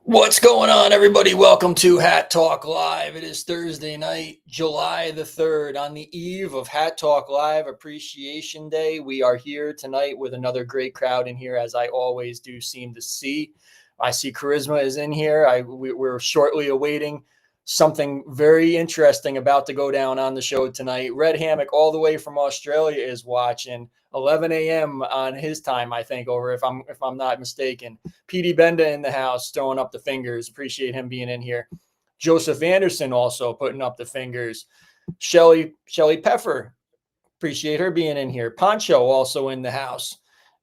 What's going on, everybody? Welcome to Hat Talk Live. It is Thursday night, July the 3rd, on the eve of Hat Talk Live Appreciation Day. We are here tonight with another great crowd in here, as I always do seem to see. I see Charisma is in here. We're shortly awaiting something very interesting about to go down on the show tonight. Red Hammock, all the way from Australia, is watching. 11 a.m. on his time, I think, over if I'm not mistaken. PD Benda in the house, throwing up the fingers. Appreciate him being in here. Joseph Anderson also putting up the fingers. Shelly Peffer, appreciate her being in here. Poncho also in the house.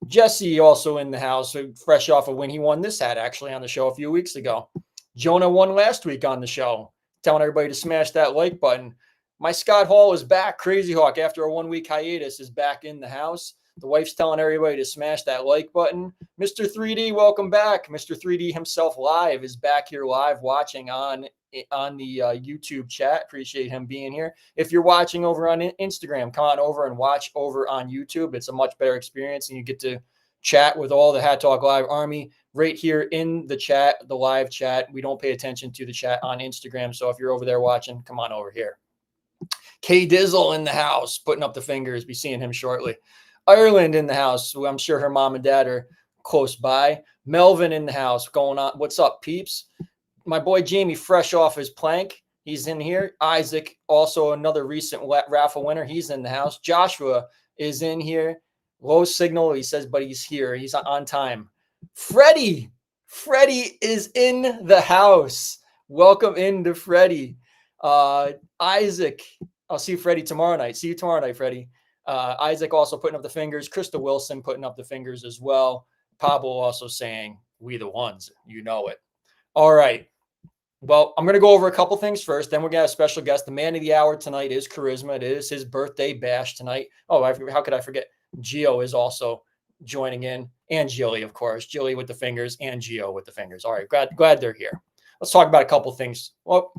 Jesse also in the house, fresh off of when he won this hat actually on the show a few weeks ago. Jonah won last week on the show, telling everybody to smash that like button. My Scott Hall is back. Crazy Hawk, after a 1-week hiatus, is back in the house. The wife's telling everybody to smash that like button. Mr. 3D, welcome back. Mr. 3D himself live is back here live watching on the YouTube chat. Appreciate him being here. If you're watching over on Instagram, come on over and watch over on YouTube. It's a much better experience, and you get to chat with all the Hat Talk Live Army right here in the chat, the live chat. We don't pay attention to the chat on Instagram, so if you're over there watching, come on over here. K Dizzle in the house, putting up the fingers. Be seeing him shortly. Ireland in the house. I'm sure her mom and dad are close by. Melvin in the house. Going on. What's up, peeps? My boy Jamie, fresh off his plank. He's in here. Isaac, also another recent raffle winner. He's in the house. Joshua is in here. Low signal, he says, but he's here. He's on time. Freddie is in the house. Welcome into Freddie. Isaac, I'll see Freddie tomorrow night. See you tomorrow night, Freddie. Isaac also putting up the fingers. Krista Wilson putting up the fingers as well. Pablo also saying, "We the ones." You know it. All right. Well, I'm going to go over a couple things first. Then we're going to have a special guest. The man of the hour tonight is Charisma. It is his birthday bash tonight. Oh, how could I forget? Gio is also joining in. And Jilly, of course. Jilly with the fingers and Gio with the fingers. All right. Glad they're here. Let's talk about a couple things. Well,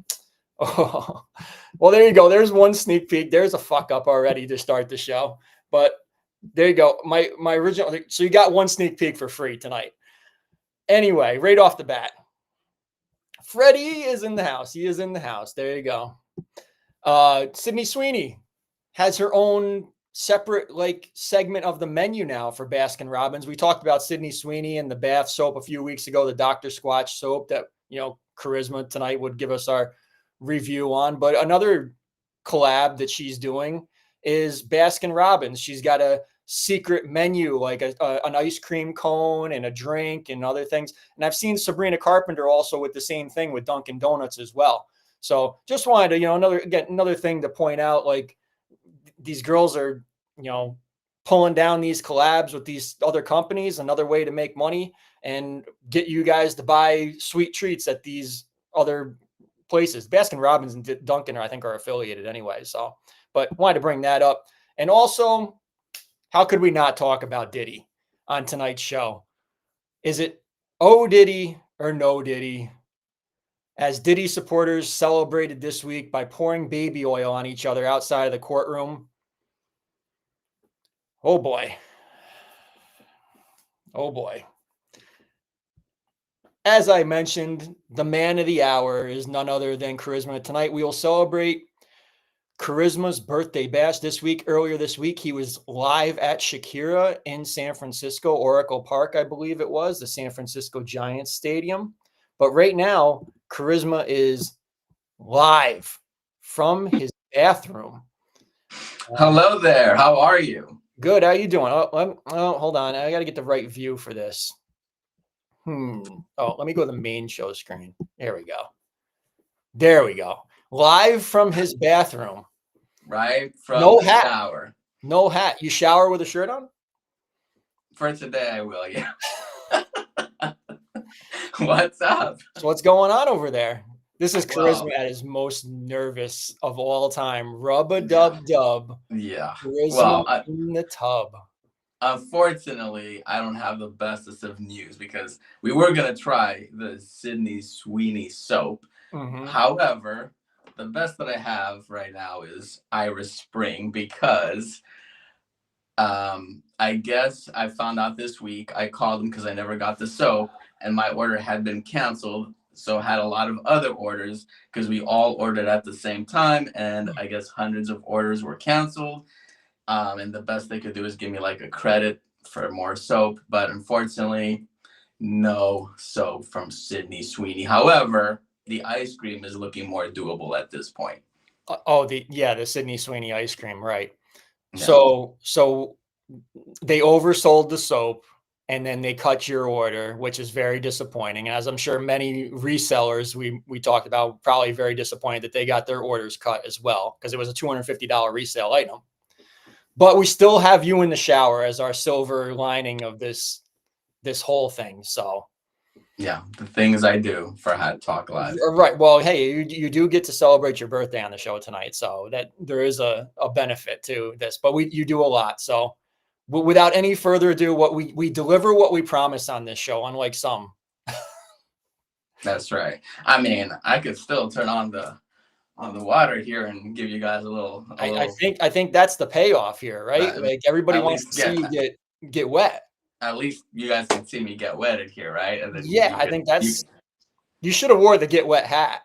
there you go. There's one sneak peek. There's a fuck up already to start the show. But there you go. My original. So you got one sneak peek for free tonight. Anyway, right off the bat, Freddie is in the house. He is in the house. There you go. Sydney Sweeney has her own separate segment of the menu now for Baskin Robbins. We talked about Sydney Sweeney and the bath soap a few weeks ago, the Dr. Squatch soap that, Charisma tonight would give us our review on. But another collab that she's doing is Baskin Robbins. She's got a secret menu, like an ice cream cone and a drink and other things. And I've seen Sabrina Carpenter also with the same thing with Dunkin' Donuts as well. So just wanted to, another thing to point out, like these girls are, pulling down these collabs with these other companies, another way to make money and get you guys to buy sweet treats at these other places. Baskin Robbins and Dunkin' are affiliated anyway. So, but wanted to bring that up. And also, how could we not talk about Diddy on tonight's show? Is it oh Diddy or no Diddy? As Diddy supporters celebrated this week by pouring baby oil on each other outside of the courtroom. Oh boy. Oh boy. As I mentioned, the man of the hour is none other than Charisma. Tonight we will celebrate Charisma's birthday bash earlier this week. He was live at Shakira in San Francisco, Oracle Park, I believe it was, the San Francisco Giants Stadium. But right now, Charisma is live from his bathroom. Hello there. How are you? Good. How you doing? Oh, hold on. I got to get the right view for this. Oh, let me go to the main show screen. There we go. Live from his bathroom. Right from the shower. No hat. You shower with a shirt on? For today, I will, yeah. What's up? So what's going on over there? This is Charisma at his most nervous of all time. Rub-a-dub-dub. Yeah. Charisma in the tub. Unfortunately, I don't have the bestest of news because we were going to try the Sydney Sweeney soap. Mm-hmm. However, the best that I have right now is Iris Spring because I guess I found out this week. I called them because I never got the soap. and my order had been canceled. So I had a lot of other orders because we all ordered at the same time, and I guess hundreds of orders were canceled. And the best they could do is give me like a credit for more soap, but unfortunately, no soap from Sydney Sweeney. However, the ice cream is looking more doable at this point. The Sydney Sweeney ice cream, right? Yeah. So they oversold the soap, and then they cut your order, which is very disappointing. As I'm sure many resellers we talked about, probably very disappointed that they got their orders cut as well, because it was a $250 resale item. But we still have you in the shower as our silver lining of this whole thing. So yeah, the things I do for Hat Talk Live. Right. Well, hey, you do get to celebrate your birthday on the show tonight, so that there is a benefit to this. But you do a lot. So without any further ado, we deliver what we promise on this show, unlike some. That's right. I mean, I could still turn on the water here and give you guys a little. I think that's the payoff here, right? Like everybody wants to see you get wet. At least you guys can see me get wetted here, right? And then I think that's you should have wore the get wet hat.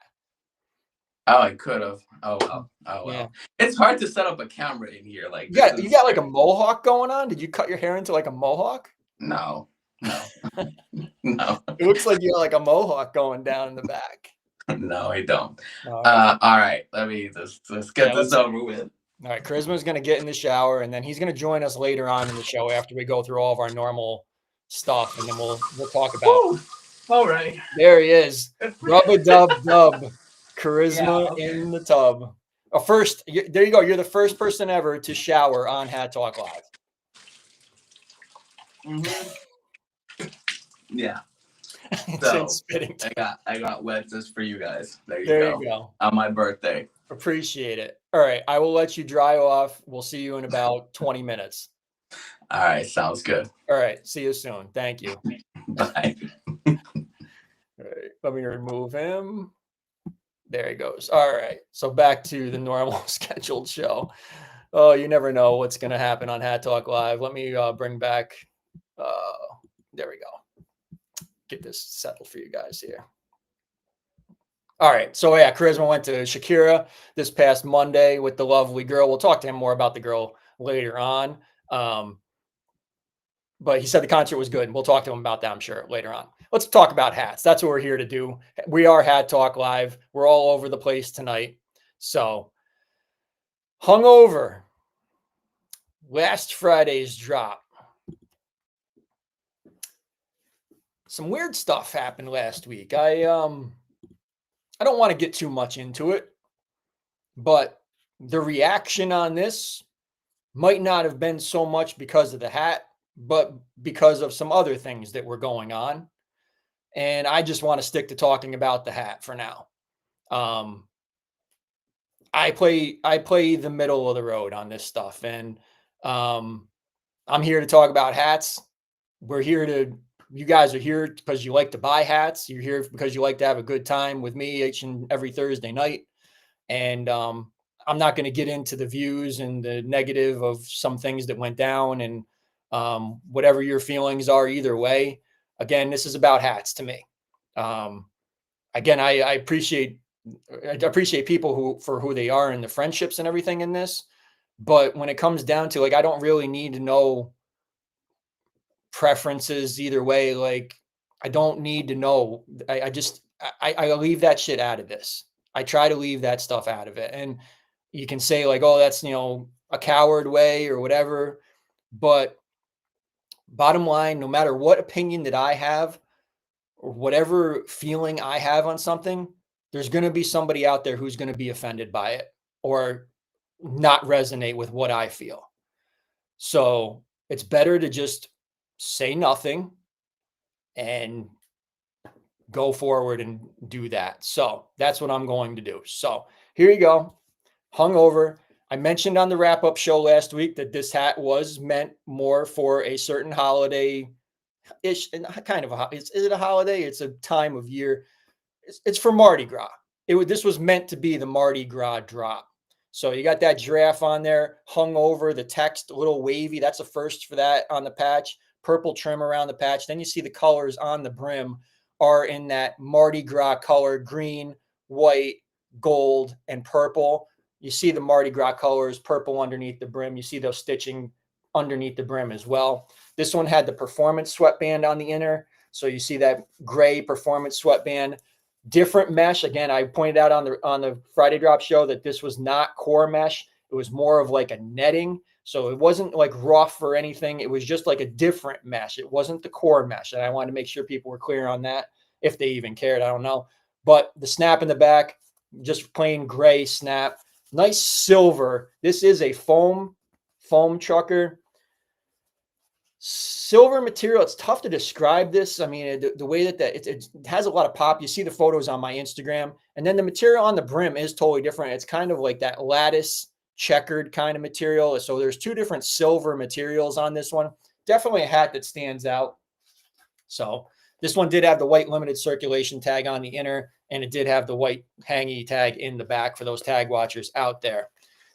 Oh, I could have. Oh well. Yeah. It's hard to set up a camera in here. Like you got like a mohawk going on. Did you cut your hair into like a mohawk? No. No. It looks like you got like a mohawk going down in the back. No, I don't. All right. Let's get this over with. All right, Charisma's going to get in the shower, and then he's going to join us later on in the show after we go through all of our normal stuff, and then we'll talk about it. All right. There he is. Rub-a-dub-dub. Charisma in the tub. There you go. You're the first person ever to shower on Hat Talk Live. Mm-hmm. Yeah. So I got wet just for you guys. There you go. On my birthday. Appreciate it. All right. I will let you dry off. We'll see you in about 20 minutes. All right. Sounds good. All right. See you soon. Thank you. Bye. All right. Let me remove him. There he goes. All right. So back to the normal scheduled show. Oh, you never know what's going to happen on Hat Talk Live. Let me bring back. There we go. Get this settled for you guys here. All right. So, yeah, Charisma went to Shakira this past Monday with the lovely girl. We'll talk to him more about the girl later on. But he said the concert was good, and we'll talk to him about that, I'm sure, later on. Let's talk about hats. That's what we're here to do. We are Hat Talk Live. We're all over the place tonight. So, hungover. Last Friday's drop. Some weird stuff happened last week. I don't want to get too much into it, but the reaction on this might not have been so much because of the hat, but because of some other things that were going on. And I just want to stick to talking about the hat for now. I play the middle of the road on this stuff, and I'm here to talk about hats. You guys are here because you like to buy hats. You're here because you like to have a good time with me each and every Thursday night. And I'm not going to get into the views and the negative of some things that went down, and whatever your feelings are either way. Again, this is about hats to me. Again, I appreciate people for who they are and the friendships and everything in this. But when it comes down to, like, I don't really need to know preferences either way. Like, I don't need to know. I leave that shit out of this. I try to leave that stuff out of it. And you can say like, oh, that's, a coward way or whatever. But bottom line, no matter what opinion that I have or whatever feeling I have on something, there's going to be somebody out there who's going to be offended by it or not resonate with what I feel. So it's better to just say nothing and go forward and do that. So that's what I'm going to do. So here you go. Hungover. I mentioned on the wrap-up show last week that this hat was meant more for a certain holiday-ish, kind of is it a holiday? It's a time of year. It's for Mardi Gras. This was meant to be the Mardi Gras drop. So you got that giraffe on there, hung over, the text, a little wavy. That's a first for that on the patch. purple trim around the patch. Then you see the colors on the brim are in that Mardi Gras color, green, white, gold, and purple. You see the Mardi Gras colors, purple underneath the brim. You see those stitching underneath the brim as well. This one had the performance sweatband on the inner. So you see that gray performance sweatband, different mesh. Again, I pointed out on the Friday drop show that this was not core mesh. It was more of like a netting. So it wasn't like rough or anything. It was just like a different mesh. It wasn't the core mesh. And I wanted to make sure people were clear on that, if they even cared. I don't know. But the snap in the back, just plain gray snap. Nice silver. This is a foam trucker. Silver material. It's tough to describe this. I mean, the way that it has a lot of pop. You see the photos on my Instagram. And then the material on the brim is totally different. It's kind of like that lattice checkered kind of material. So there's two different silver materials on this one. Definitely a hat that stands out. So this one did have the white limited circulation tag on the inner, and it did have the white hangy tag in the back for those tag watchers out there.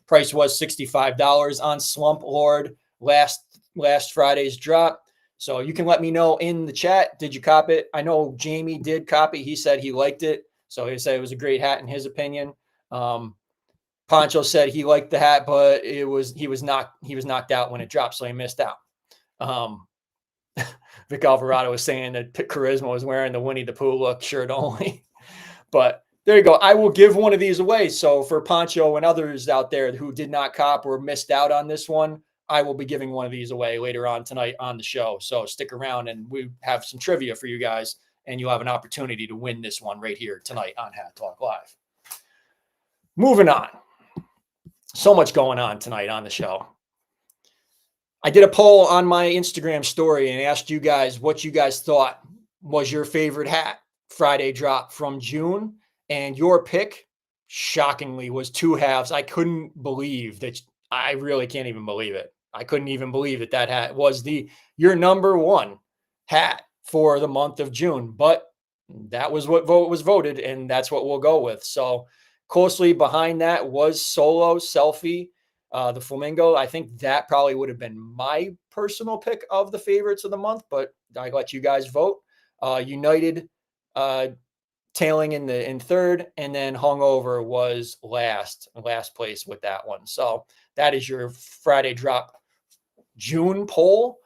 Price was $65 on Slump Lord last Friday's drop. So you can let me know in the chat, did you cop it? I know Jamie did copy. He said he liked it. So he said it was a great hat in his opinion. Poncho said he liked the hat, but he was knocked out when it dropped, so he missed out. Vic Alvarado was saying that Charisma was wearing the Winnie the Pooh look shirt only. But there you go. I will give one of these away. So for Poncho and others out there who did not cop or missed out on this one, I will be giving one of these away later on tonight on the show. So stick around and we have some trivia for you guys, and you'll have an opportunity to win this one right here tonight on Hat Talk Live. Moving on. So much going on tonight on the show. I did a poll on my Instagram story and asked you guys what you guys thought was your favorite hat Friday drop from June. And your pick, shockingly, was two halves. I couldn't believe that. I really can't even believe it. I couldn't even believe that hat was your number one hat for the month of June. But that was what was voted, and that's what we'll go with. So closely behind that was Solo Selfie, the Flamingo. I think that probably would have been my personal pick of the favorites of the month, but I let you guys vote. United tailing in third, and then Hungover was last place with that one. So that is your Friday drop June poll.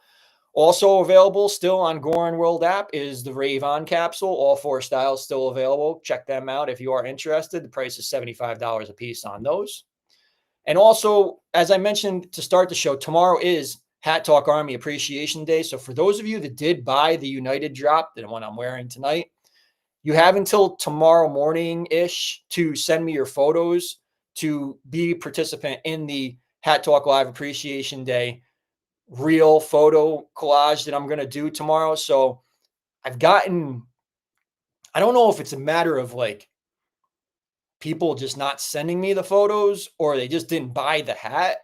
Also available still on Goorin World app is the Rave On capsule. All four styles still available. Check them out if you are interested. The price is $75 a piece on those. And also, as I mentioned to start the show, tomorrow is Hat Talk Army Appreciation Day. So for those of you that did buy the United drop, the one I'm wearing tonight, you have until tomorrow morning-ish to send me your photos to be a participant in the Hat Talk Live Appreciation Day real photo collage that I'm going to do tomorrow. So I don't know if it's a matter of like people just not sending me the photos or they just didn't buy the hat,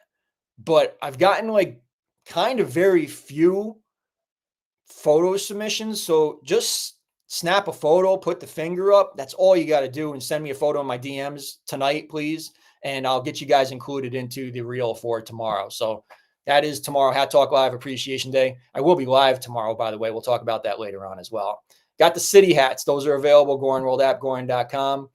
but I've gotten like kind of very few photo submissions. So just snap a photo, put the finger up. That's all you got to do, and send me a photo in my DMs tonight, please. And I'll get you guys included into the reel for tomorrow. So that is tomorrow, Hat Talk Live Appreciation Day. I will be live tomorrow, by the way. We'll talk about that later on as well. Got the city hats. Those are available. Goorin World app, Goorin.com.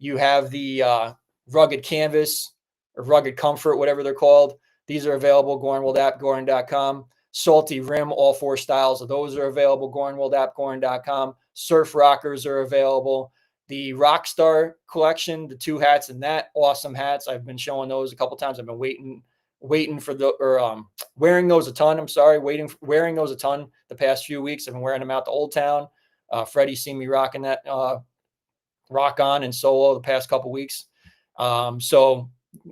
You have the rugged canvas or rugged comfort, whatever they're called. These are available. Goorin World app, Goorin.com. Salty rim, all four styles of those are available. Goorin World app, Goorin.com. Surf rockers are available. The Rockstar collection, the two hats and that, awesome hats. I've been showing those a couple times. I've been waiting for wearing those a ton. I'm sorry, wearing those a ton the past few weeks. I've been wearing them out to Old Town. Freddie's seen me rocking that Rock On and Solo the past couple weeks. So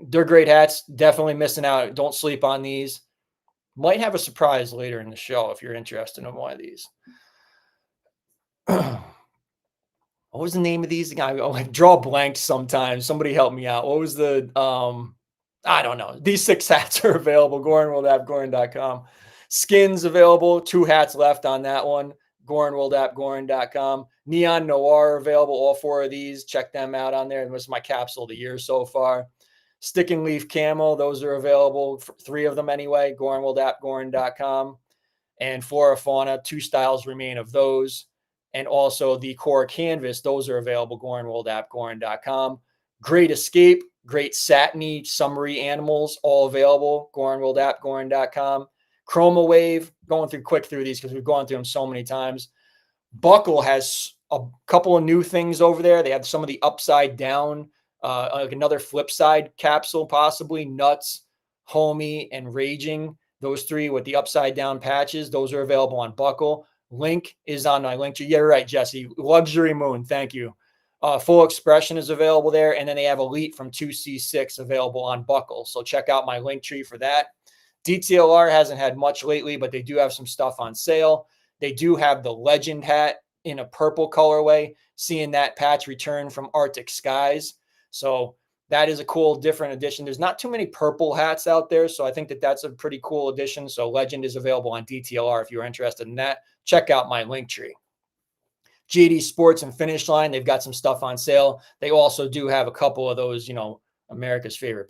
they're great hats. Definitely missing out. Don't sleep on these. Might have a surprise later in the show if you're interested in one of these. What was the name of these? I draw blanks sometimes. Somebody help me out. What was the I don't know. These 6 hats are available. Goorin World app, Goorin.com. Skins available. 2 hats left on that one. Goorin World app, Goorin.com. Neon Noir available. All 4 of these. Check them out on there. This is my capsule of the year so far. Stick and Leaf Camo. Those are available. 3 of them anyway. Goorin World app, Goorin.com. and Flora Fauna. 2 styles remain of those. And also the core canvas, those are available. Goorin World app, Goorin.com. Great Escape, great satiny summary animals, all available. Goorin World app, Goorin.com. Chroma Wave, going quick through these because we've gone through them so many times. Buckle has a couple of new things over there. They have some of the upside down, like another flip side capsule, possibly. Nuts, Homie, and Raging. Those 3 with the upside down patches. Those are available on Buckle. Link is on my link tree. Yeah, right, Jesse. Luxury Moon. Thank you. Full Expression is available there. And then they have Elite from 2C6 available on Buckle. So check out my link tree for that. DTLR hasn't had much lately, but they do have some stuff on sale. They do have the Legend hat in a purple colorway. Seeing that patch return from Arctic Skies. So that is a cool, different addition. There's not too many purple hats out there, so I think that that's a pretty cool addition. So Legend is available on DTLR if you're interested in that. Check out my link tree. JD Sports and Finish Line, they've got some stuff on sale. They also do have a couple of those, America's favorite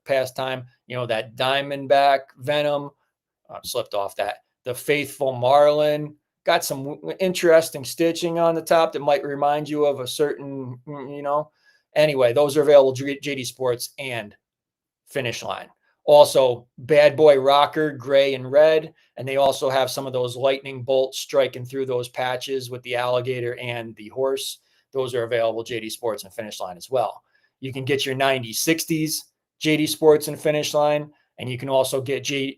pastime, that Diamondback Venom. Slipped off that. The Faithful Marlin. Got some interesting stitching on the top that might remind you of a certain, Anyway, those are available JD Sports and Finish Line. Also, Bad Boy Rocker, gray and red. And they also have some of those lightning bolts striking through those patches with the alligator and the horse. Those are available JD Sports and Finish Line as well. You can get your 90s, 60s JD Sports and Finish Line. And you can also get you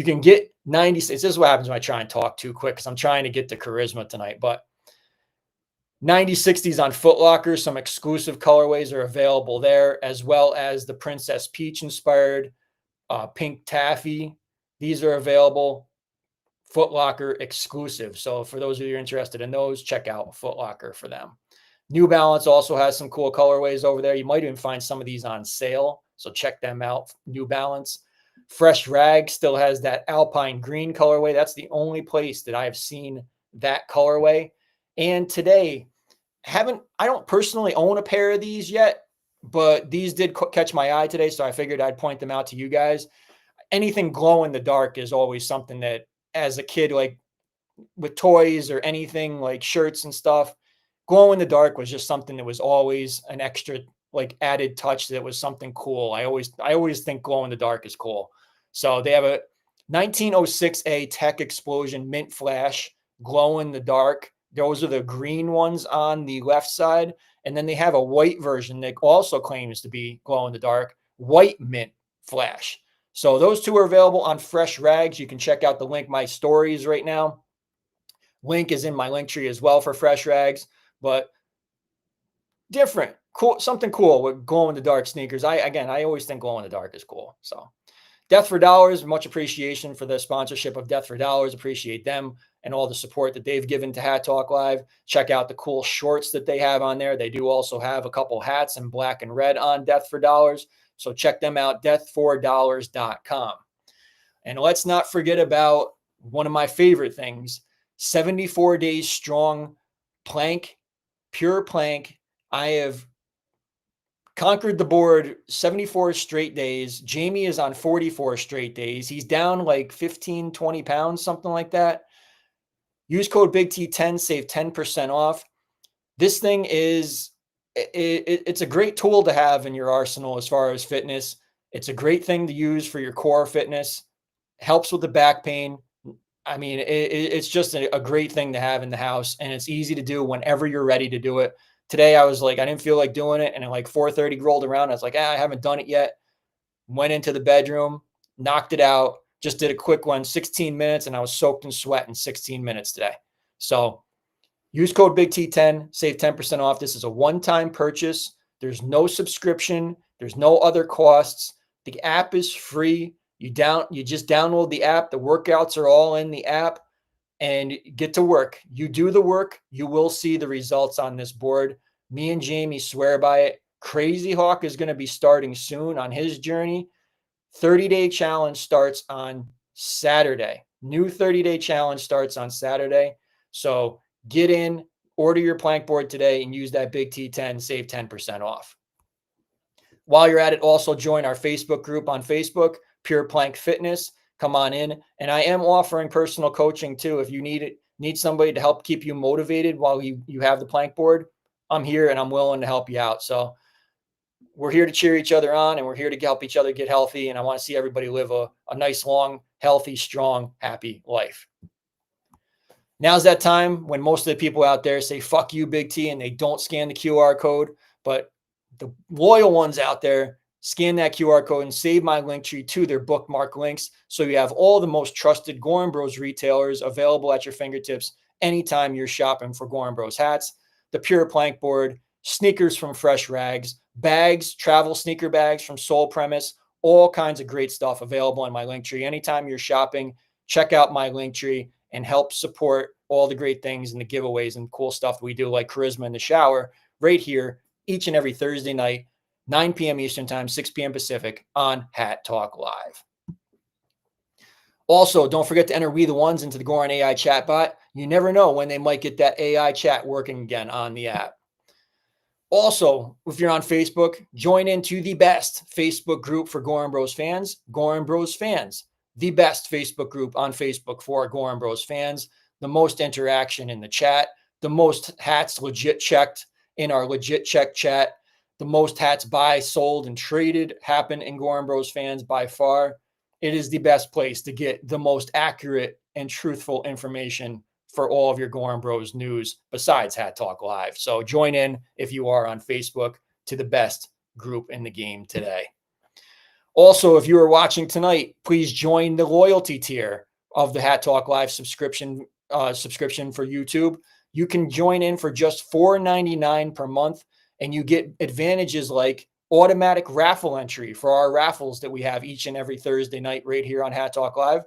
can get 90s. This is what happens when I try and talk too quick because I'm trying to get the charisma tonight. But 90s, 60s on Foot Locker, some exclusive colorways are available there, as well as the Princess Peach inspired pink taffy. These are available Foot Locker exclusive. So for those of you interested in those, check out Foot Locker for them. New Balance also has some cool colorways over there. You might even find some of these on sale. So check them out. New Balance. Fresh Rag still has that Alpine green colorway. That's the only place that I have seen that colorway. And today, I don't personally own a pair of these yet, but these did catch my eye today, so I figured I'd point them out to you guys. Anything glow in the dark is always something that, as a kid, like with toys or anything like shirts and stuff, glow in the dark was just something that was always an extra, like, added touch that was something cool. I always think glow in the dark is cool. So they have a 1906A Tech Explosion Mint Flash glow in the dark. Those are the green ones on the left side. And then they have a white version that also claims to be glow in the dark, white mint flash. So those 2 are available on Fresh Rags. You can check out the link, my stories right now. Link is in my link tree as well for Fresh Rags, but different, cool, something cool with glow in the dark sneakers. I always think glow in the dark is cool. So Death for Dollars, much appreciation for the sponsorship of Death for Dollars. Appreciate them and all the support that they've given to Hat Talk Live. Check out the cool shorts that they have on there. They do also have a couple hats in black and red on Death for Dollars. So check them out, deathfordollars.com. And let's not forget about one of my favorite things, 74 Days Strong plank, pure plank. I have conquered the board 74 straight days. Jamie is on 44 straight days. He's down like 15, 20 pounds, something like that. Use code BIGT10, save 10% off. This thing is, it's a great tool to have in your arsenal as far as fitness. It's a great thing to use for your core fitness. Helps with the back pain. I mean, it's just a great thing to have in the house, and it's easy to do whenever you're ready to do it. Today, I was like, I didn't feel like doing it. And at like 4:30 rolled around. I was like, I haven't done it yet. Went into the bedroom, knocked it out, just did a quick one, 16 minutes. And I was soaked in sweat in 16 minutes today. So use code BIGT10, save 10% off. This is a one-time purchase. There's no subscription. There's no other costs. The app is free. You just download the app. The workouts are all in the app. And get to work. You do the work, you will see the results on this board. Me and Jamie swear by it. Crazy Hawk is going to be starting soon on his journey. 30-day challenge starts on Saturday. New 30-day challenge starts on Saturday. So get in, order your plank board today, and use that Big T10, save 10% off. While you're at it, also join our Facebook group on Facebook, Pure Plank Fitness. come on in. And I am offering personal coaching too. If you need somebody to help keep you motivated while you have the plank board, I'm here and I'm willing to help you out. So we're here to cheer each other on, and we're here to help each other get healthy. And I want to see everybody live a nice, long, healthy, strong, happy life. Now's that time when most of the people out there say, fuck you, Big T, and they don't scan the QR code. But the loyal ones out there, scan that QR code and save my link tree to their bookmark links. So you have all the most trusted Goorin Bros retailers available at your fingertips anytime you're shopping for Goorin Bros hats, the pure plank board, sneakers from Fresh Rags, bags, travel sneaker bags from Soul Premise, all kinds of great stuff available in my link tree. Anytime you're shopping, check out my link tree and help support all the great things and the giveaways and cool stuff we do, like Charisma in the Shower, right here each and every Thursday night, 9 p.m. Eastern Time, 6 p.m. Pacific on Hat Talk Live. Also, don't forget to enter We the Ones into the Goorin AI chatbot. You never know when they might get that AI chat working again on the app. Also, if you're on Facebook, join into the best Facebook group for Goorin Bros fans, Goorin Bros Fans, the best Facebook group on Facebook for Goorin Bros fans, the most interaction in the chat, the most hats legit checked in our legit check chat, the most hats buy, sold, and traded happen in Goorin Bros fans by far. It is the best place to get the most accurate and truthful information for all of your Goorin Bros news besides Hat Talk Live. So join in if you are on Facebook to the best group in the game today. Also, if you are watching tonight, please join the loyalty tier of the Hat Talk Live subscription for YouTube. You can join in for just $4.99 per month, and you get advantages like automatic raffle entry for our raffles that we have each and every Thursday night right here on Hat Talk Live,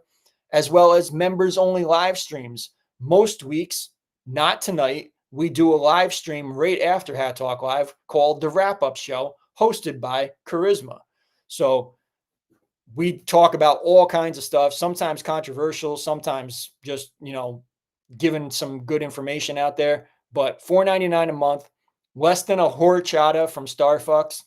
as well as members only live streams. Most weeks, not tonight, we do a live stream right after Hat Talk Live called The Wrap-Up Show, hosted by Charisma. So we talk about all kinds of stuff, sometimes controversial, sometimes just, giving some good information out there. But $4.99 a month, less than a horchata from Starfucks.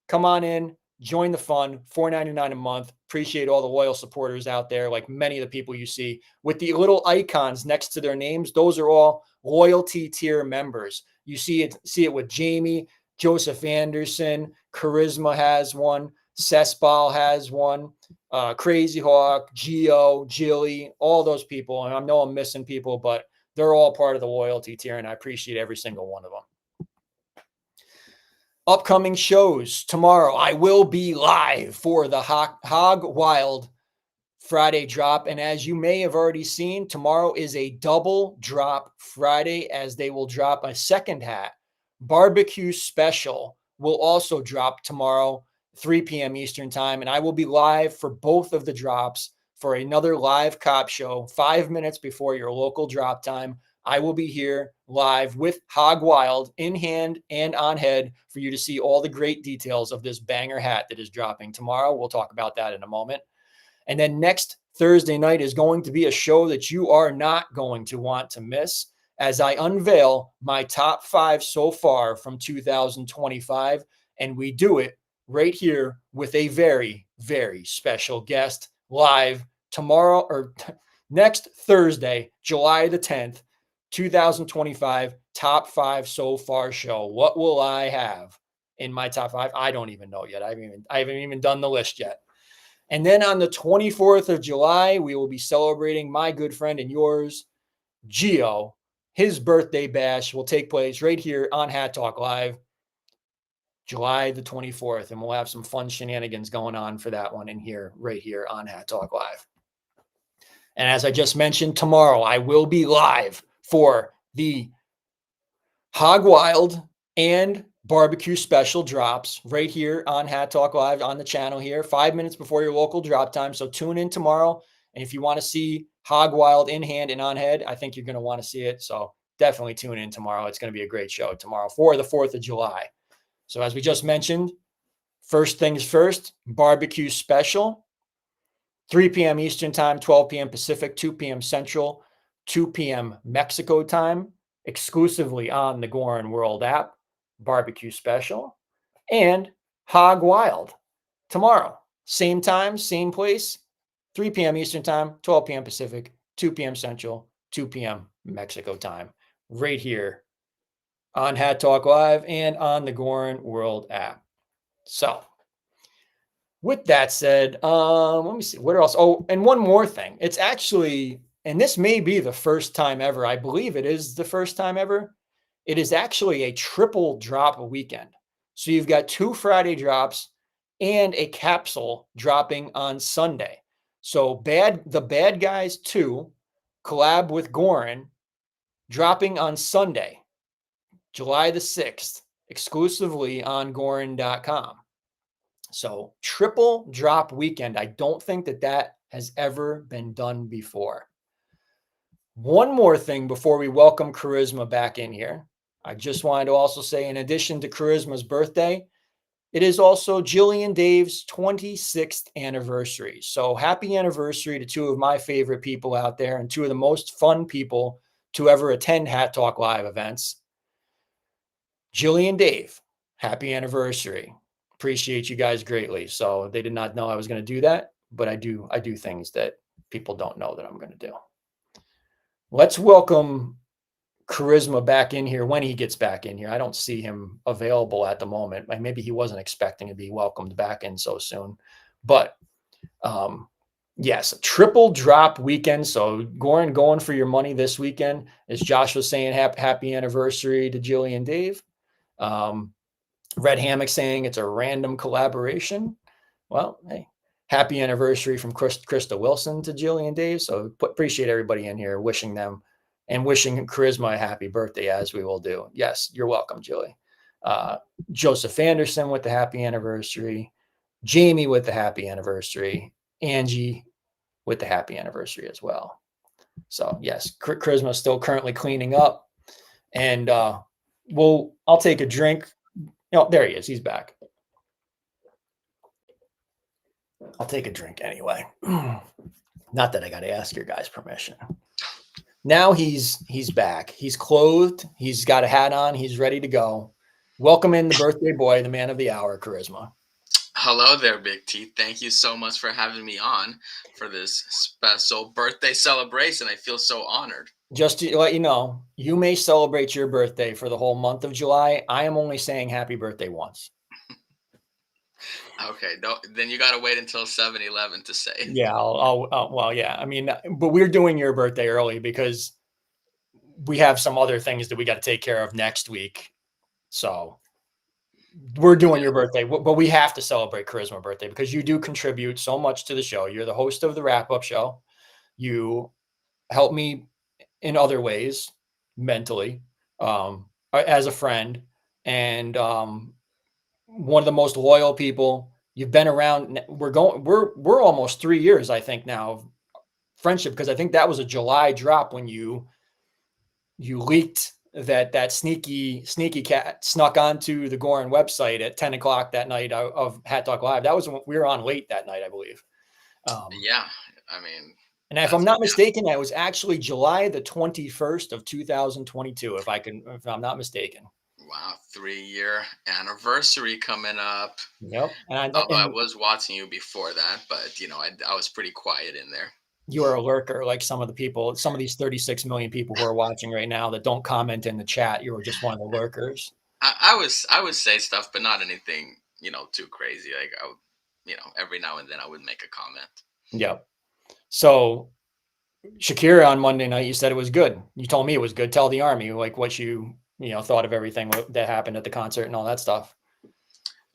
Come on in, join the fun, $4.99 a month. Appreciate all the loyal supporters out there, like many of the people you see with the little icons next to their names. Those are all loyalty tier members. You see it with Jamie, Joseph Anderson, Charisma has one, Cessball has one, Crazy Hawk, Geo, Jilly, all those people. And I know I'm missing people, but they're all part of the loyalty tier, and I appreciate every single one of them. Upcoming shows tomorrow. I will be live for the Hog Wild Friday drop. And as you may have already seen, tomorrow is a double drop Friday, as they will drop a second hat. BBQ Special will also drop tomorrow, 3 p.m. Eastern Time. And I will be live for both of the drops for another live cop show 5 minutes before your local drop time. I will be here live with Hog Wild in hand and on head for you to see all the great details of this banger hat that is dropping tomorrow. We'll talk about that in a moment. And then next Thursday night is going to be a show that you are not going to want to miss, as I unveil my top 5 so far from 2025. And we do it right here with a very, very special guest live tomorrow, or next Thursday, July the 10th, 2025, top 5 so far show. What will I have in my top 5? I don't even know yet. I haven't even done the list yet. And then on the 24th of July, we will be celebrating my good friend and yours, Geo. His birthday bash will take place right here on Hat Talk Live, July the 24th. And we'll have some fun shenanigans going on for that one in here, right here on Hat Talk Live. And as I just mentioned, tomorrow I will be live for the Hog Wild and BBQ Special drops right here on Hat Talk Live on the channel here, 5 minutes before your local drop time. So tune in tomorrow. And if you want to see Hog Wild in hand and on head, I think you're going to want to see it. So definitely tune in tomorrow. It's going to be a great show tomorrow for the 4th of July. So as we just mentioned, first things first, BBQ Special, 3 p.m. Eastern Time, 12 p.m. Pacific, 2 p.m. Central, 2 p.m. Mexico time, exclusively on the Goorin World app, BBQ Special, and Hog Wild tomorrow. Same time, same place, 3 p.m. Eastern time, 12 p.m. Pacific, 2 p.m. Central, 2 p.m. Mexico time, right here on Hat Talk Live and on the Goorin World app. So, with that said, let me see what else. Oh, and one more thing. It's actually, and this may be the first time ever. I believe it is the first time ever. It is actually a triple drop weekend. So you've got 2 Friday drops and a capsule dropping on Sunday. So the Bad Guys 2 collab with Goorin dropping on Sunday, July the 6th, exclusively on Goorin.com. So triple drop weekend. I don't think that has ever been done before. One more thing before we welcome Charisma back in here. I just wanted to also say, in addition to Charisma's birthday, it is also Jillian Dave's 26th anniversary. So happy anniversary to 2 of my favorite people out there and 2 of the most fun people to ever attend Hat Talk Live events. Jillian Dave, happy anniversary. Appreciate you guys greatly. So they did not know I was going to do that, but I do things that people don't know that I'm going to do. Let's welcome Charisma back in here when he gets back in here. I don't see him available at the moment. Maybe he wasn't expecting to be welcomed back in so soon. But yes, a triple drop weekend. So Goorin going for your money this weekend. As Josh was saying, happy anniversary to Jillian Dave. Red Hammock saying it's a random collaboration. Well, hey, happy anniversary from Krista Wilson to Jillian Dave. So appreciate everybody in here wishing them and wishing Charisma a happy birthday, as we will do. Yes, you're welcome, Julie. Joseph Anderson with the happy anniversary. Jamie with the happy anniversary. Angie with the happy anniversary as well. So yes, Charisma is still currently cleaning up. And I'll take a drink. No, there he is. He's back. I'll take a drink anyway. Not that I got to ask your guys' permission. Now he's back. He's clothed. He's got a hat on. He's ready to go. Welcome in the birthday boy, the man of the hour, Charisma. Hello there, Big T. Thank you so much for having me on for this special birthday celebration. I feel so honored. Just to let you know, you may celebrate your birthday for the whole month of July. I am only saying happy birthday once. Okay, then you got to wait until 7-Eleven to say. Yeah, well, yeah. I mean, but we're doing your birthday early because we have some other things that we got to take care of next week. So we're doing your birthday, but we have to celebrate Charisma birthday because you do contribute so much to the show. You're the host of the wrap-up show. You help me in other ways, mentally, as a friend, and one of the most loyal people. You've been around. We're almost 3 years, I think, now of friendship, because I think that was a July drop when you leaked that sneaky cat snuck onto the Goorin website at 10 o'clock that night of Hat Talk Live. That was when we were on late that night, I believe. Yeah, I mean, and if I'm not mistaken, that was actually July the 21st of 2022, if I'm not mistaken. Wow, 3-year anniversary coming up. Yep. And I was watching you before that, but I was pretty quiet in there. You are a lurker, like some of these 36 million people who are watching right now that don't comment in the chat. You were just one of the lurkers. I would say stuff, but not anything, too crazy. Like I would, every now and then I would make a comment. Yep. So Shakira on Monday night, you said it was good. You told me it was good. Tell the army like what you thought of everything that happened at the concert and all that stuff.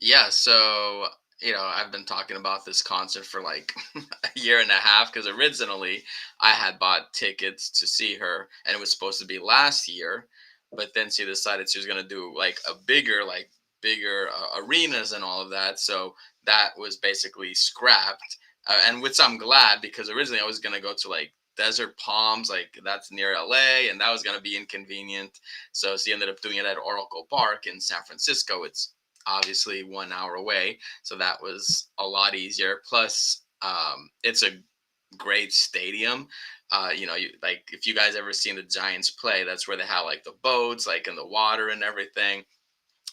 Yeah. So I've been talking about this concert for like a year and a half because originally I had bought tickets to see her and it was supposed to be last year, but then she decided she was going to do like a bigger arenas and all of that. So that was basically scrapped. And which I'm glad because originally I was going to go to like Desert Palms, like that's near LA, and that was going to be inconvenient. So she ended up doing it at Oracle Park in San Francisco. It's obviously 1 hour away, so that was a lot easier. Plus it's a great stadium. Like if you guys ever seen the Giants play, that's where they have like the boats like in the water and everything,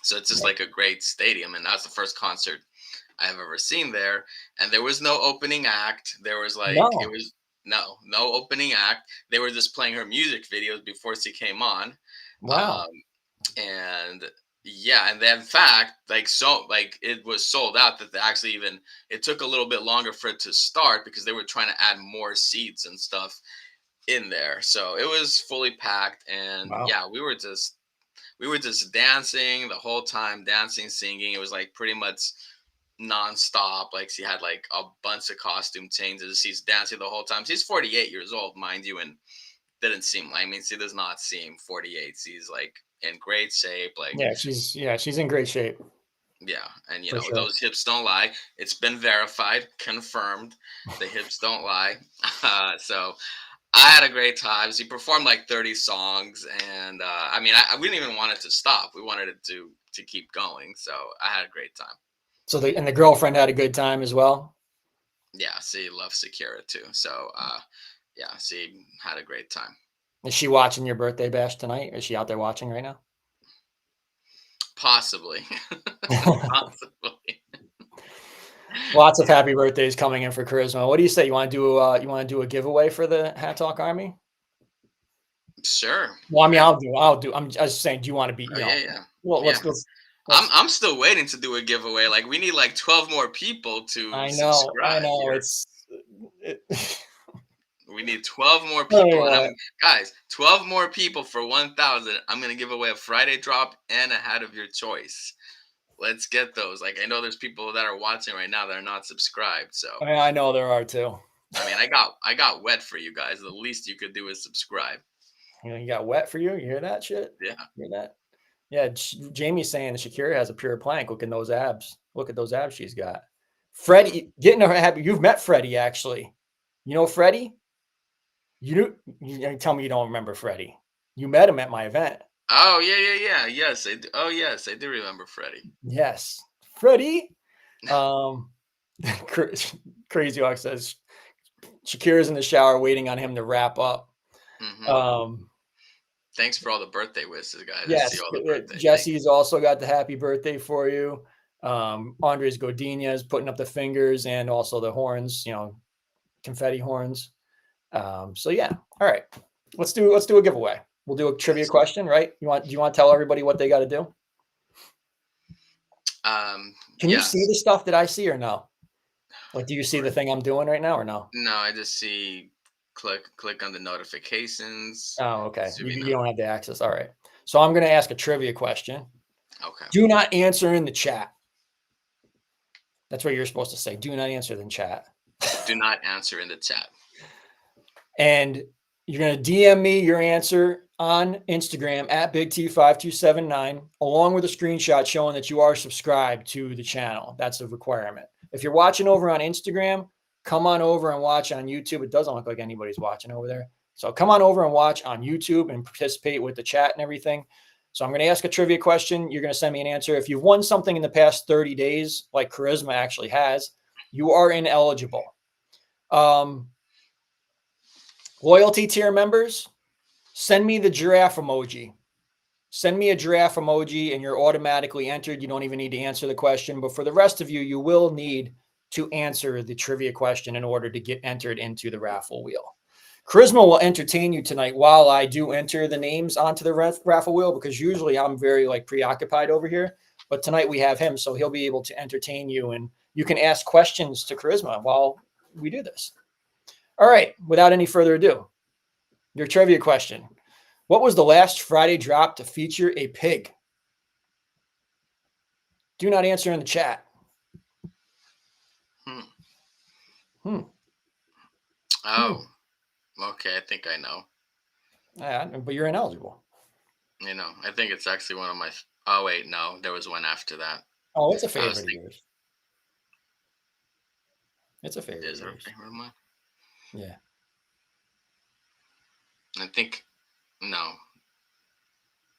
so it's just like a great stadium. And that's the first concert I've ever seen there. And there was no opening act. There was like, it No. was no opening act. They were just playing her music videos before she came on. Wow. Um, and yeah, and then in fact, like, so like it was sold out that they actually even, it took a little bit longer for it to start because they were trying to add more seats and stuff in there. So it was fully packed, and Wow. yeah, we were just dancing the whole time, dancing, singing. It was like pretty much nonstop. Like she had like a bunch of costume changes. She's dancing the whole time. She's 48 years old, mind you, and didn't seem, I mean, she does not seem 48. She's like in great shape. Like, She's in great shape yeah, and for sure. those hips don't lie. It's been verified, confirmed. The hips don't lie. So I had a great time. She performed like 30 songs, and I mean, we didn't even want it to stop. We wanted it to keep going. So I had a great time. So the girlfriend had a good time as well. Yeah, she loves Shakira too. So yeah, she had a great time. Is she watching your birthday bash tonight? Is she out there watching right now? Possibly. Possibly. Lots of happy birthdays coming in for Charisma. What do you say? You want to do a giveaway for the Hat Talk Army? Sure. Well, I mean, I'll do. I'm just saying. Do you want to be? Yeah. Well, Yeah. let's. I'm still waiting to do a giveaway. Like, we need like 12 more people to subscribe. We need 12 more people. And guys, 12 more people for 1,000. I'm going to give away a Friday drop and a hat of your choice. Let's get those. Like, I know there's people that are watching right now that are not subscribed. So I know there are too. I mean, I got wet for you guys. The least you could do is subscribe. You got wet for you. You hear that shit? Yeah. You hear that? Yeah. Jamie's saying Shakira has a pure plank. Look at those abs. Look at those abs she's got. Freddie, getting her happy. You've met Freddie, actually. You know Freddie? You tell me you don't remember Freddie. You met him at my event. Oh, yeah. Yes, I do. Oh, yes, I do remember Freddie. Yes. Freddie. Crazy Hawk says Shakira's in the shower waiting on him to wrap up. Mm-hmm. Thanks for all the birthday wishes, guys. Yes, Jesse's also got the happy birthday for you. Andres Godinez is putting up the fingers and also the horns, confetti horns. So yeah, all right. Let's do a giveaway. We'll do a trivia question, right? Do you want to tell everybody what they got to do? Can you see the stuff that I see or no? Like, do you see the thing I'm doing right now or no? No, I just see click on the notifications. Oh, okay. You don't have the access. All right. So I'm going to ask a trivia question. Okay. Do not answer in the chat. That's what you're supposed to say. Do not answer in chat. Do not answer in the chat. And you're going to DM me your answer on Instagram at BigT5279, along with a screenshot showing that you are subscribed to the channel. That's a requirement. If you're watching over on Instagram, come on over and watch on YouTube. It doesn't look like anybody's watching over there. So come on over and watch on YouTube and participate with the chat and everything. So I'm going to ask a trivia question. You're going to send me an answer. If you've won something in the past 30 days, like Charisma actually has, you are ineligible. Loyalty tier members, send me the giraffe emoji. Send me a giraffe emoji and you're automatically entered. You don't even need to answer the question. But for the rest of you, you will need to answer the trivia question in order to get entered into the raffle wheel. Charisma will entertain you tonight while I do enter the names onto the raffle wheel, because usually I'm very preoccupied over here. But tonight we have him, so he'll be able to entertain you, and you can ask questions to Charisma while we do this. All right, without any further ado, your trivia question. What was the last Friday drop to feature a pig? Do not answer in the chat. Oh, okay. I think I know. But you're ineligible. I think it's actually one of my. Oh wait, no, there was one after that. Oh, it's a favorite of yours. It's a favorite. Is it a favorite of mine? Yeah. I think no.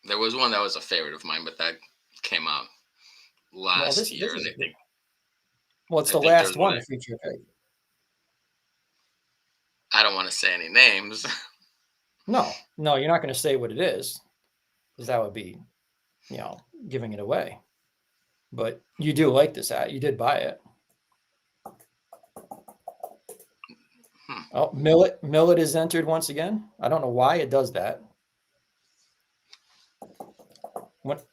There was one that was a favorite of mine, but that came out last year. It's the last one to feature a pig. I don't want to say any names. No, you're not going to say what it is, because that would be, giving it away. But you do like this hat. You did buy it. Oh, Millet is entered once again. I don't know why it does that.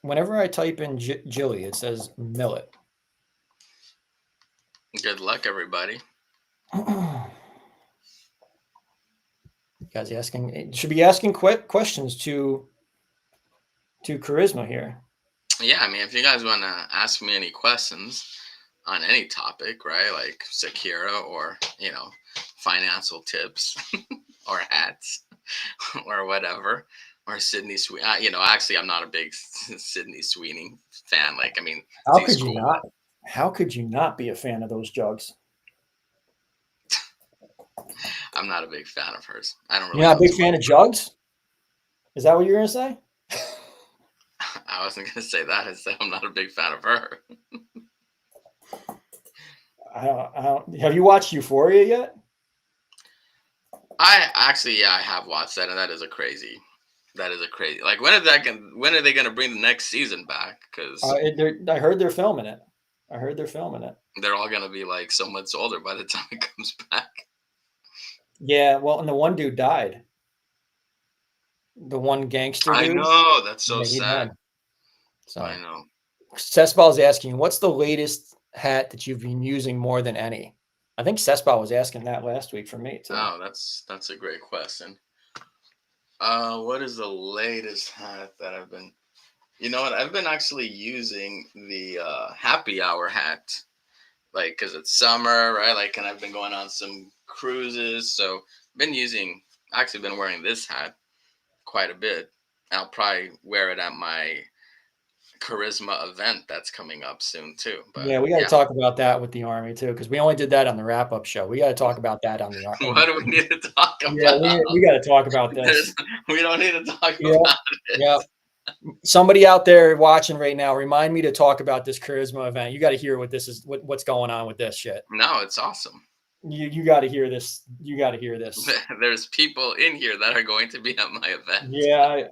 Whenever I type in Jilly, it says Millet. Good luck, everybody. Guys asking, should be asking questions to Charisma here. Yeah, I mean, if you guys want to ask me any questions on any topic, right, like Sakura or, you know, financial tips or hats or whatever, or Sydney Sweeney. You know, actually, I'm not a big Sydney Sweeney fan. Like, I mean, how could you not? How could you not be a fan of those jugs? I'm not a big fan of hers. I don't really. You're not a big fan of jugs? Is that what you're gonna say? I wasn't gonna say that. I said I'm not a big fan of her. Have you watched Euphoria yet? I actually, yeah, I have watched that, and that is a crazy. Like, when are they gonna bring the next season back? Because I heard they're filming it. They're all gonna be like so much older by the time it comes back. Yeah, well, and the one dude died. The one gangster dude. I know, that's so sad. So I know. Cesbal is asking, what's the latest hat that you've been using more than any? I think Cesbal was asking that last week for me too. Oh, that's a great question. What is the latest hat that I've been? You know what? I've been actually using the happy hour hat, like, because it's summer, right? Like, and I've been going on some cruises, so I've been wearing this hat quite a bit. I'll probably wear it at my Charisma event that's coming up soon too. But yeah, we got to talk about that with the Army too, because we only did that on the wrap-up show. We got to talk about that on the Army. What do we need to talk about? Yeah, we got to talk about this. We don't need to talk about it. Yeah. Somebody out there watching right now, remind me to talk about this Charisma event. You got to hear what this is, what's going on with this shit. No, it's awesome. You got to hear this. You got to hear this. There's people in here that are going to be at my event. Yeah.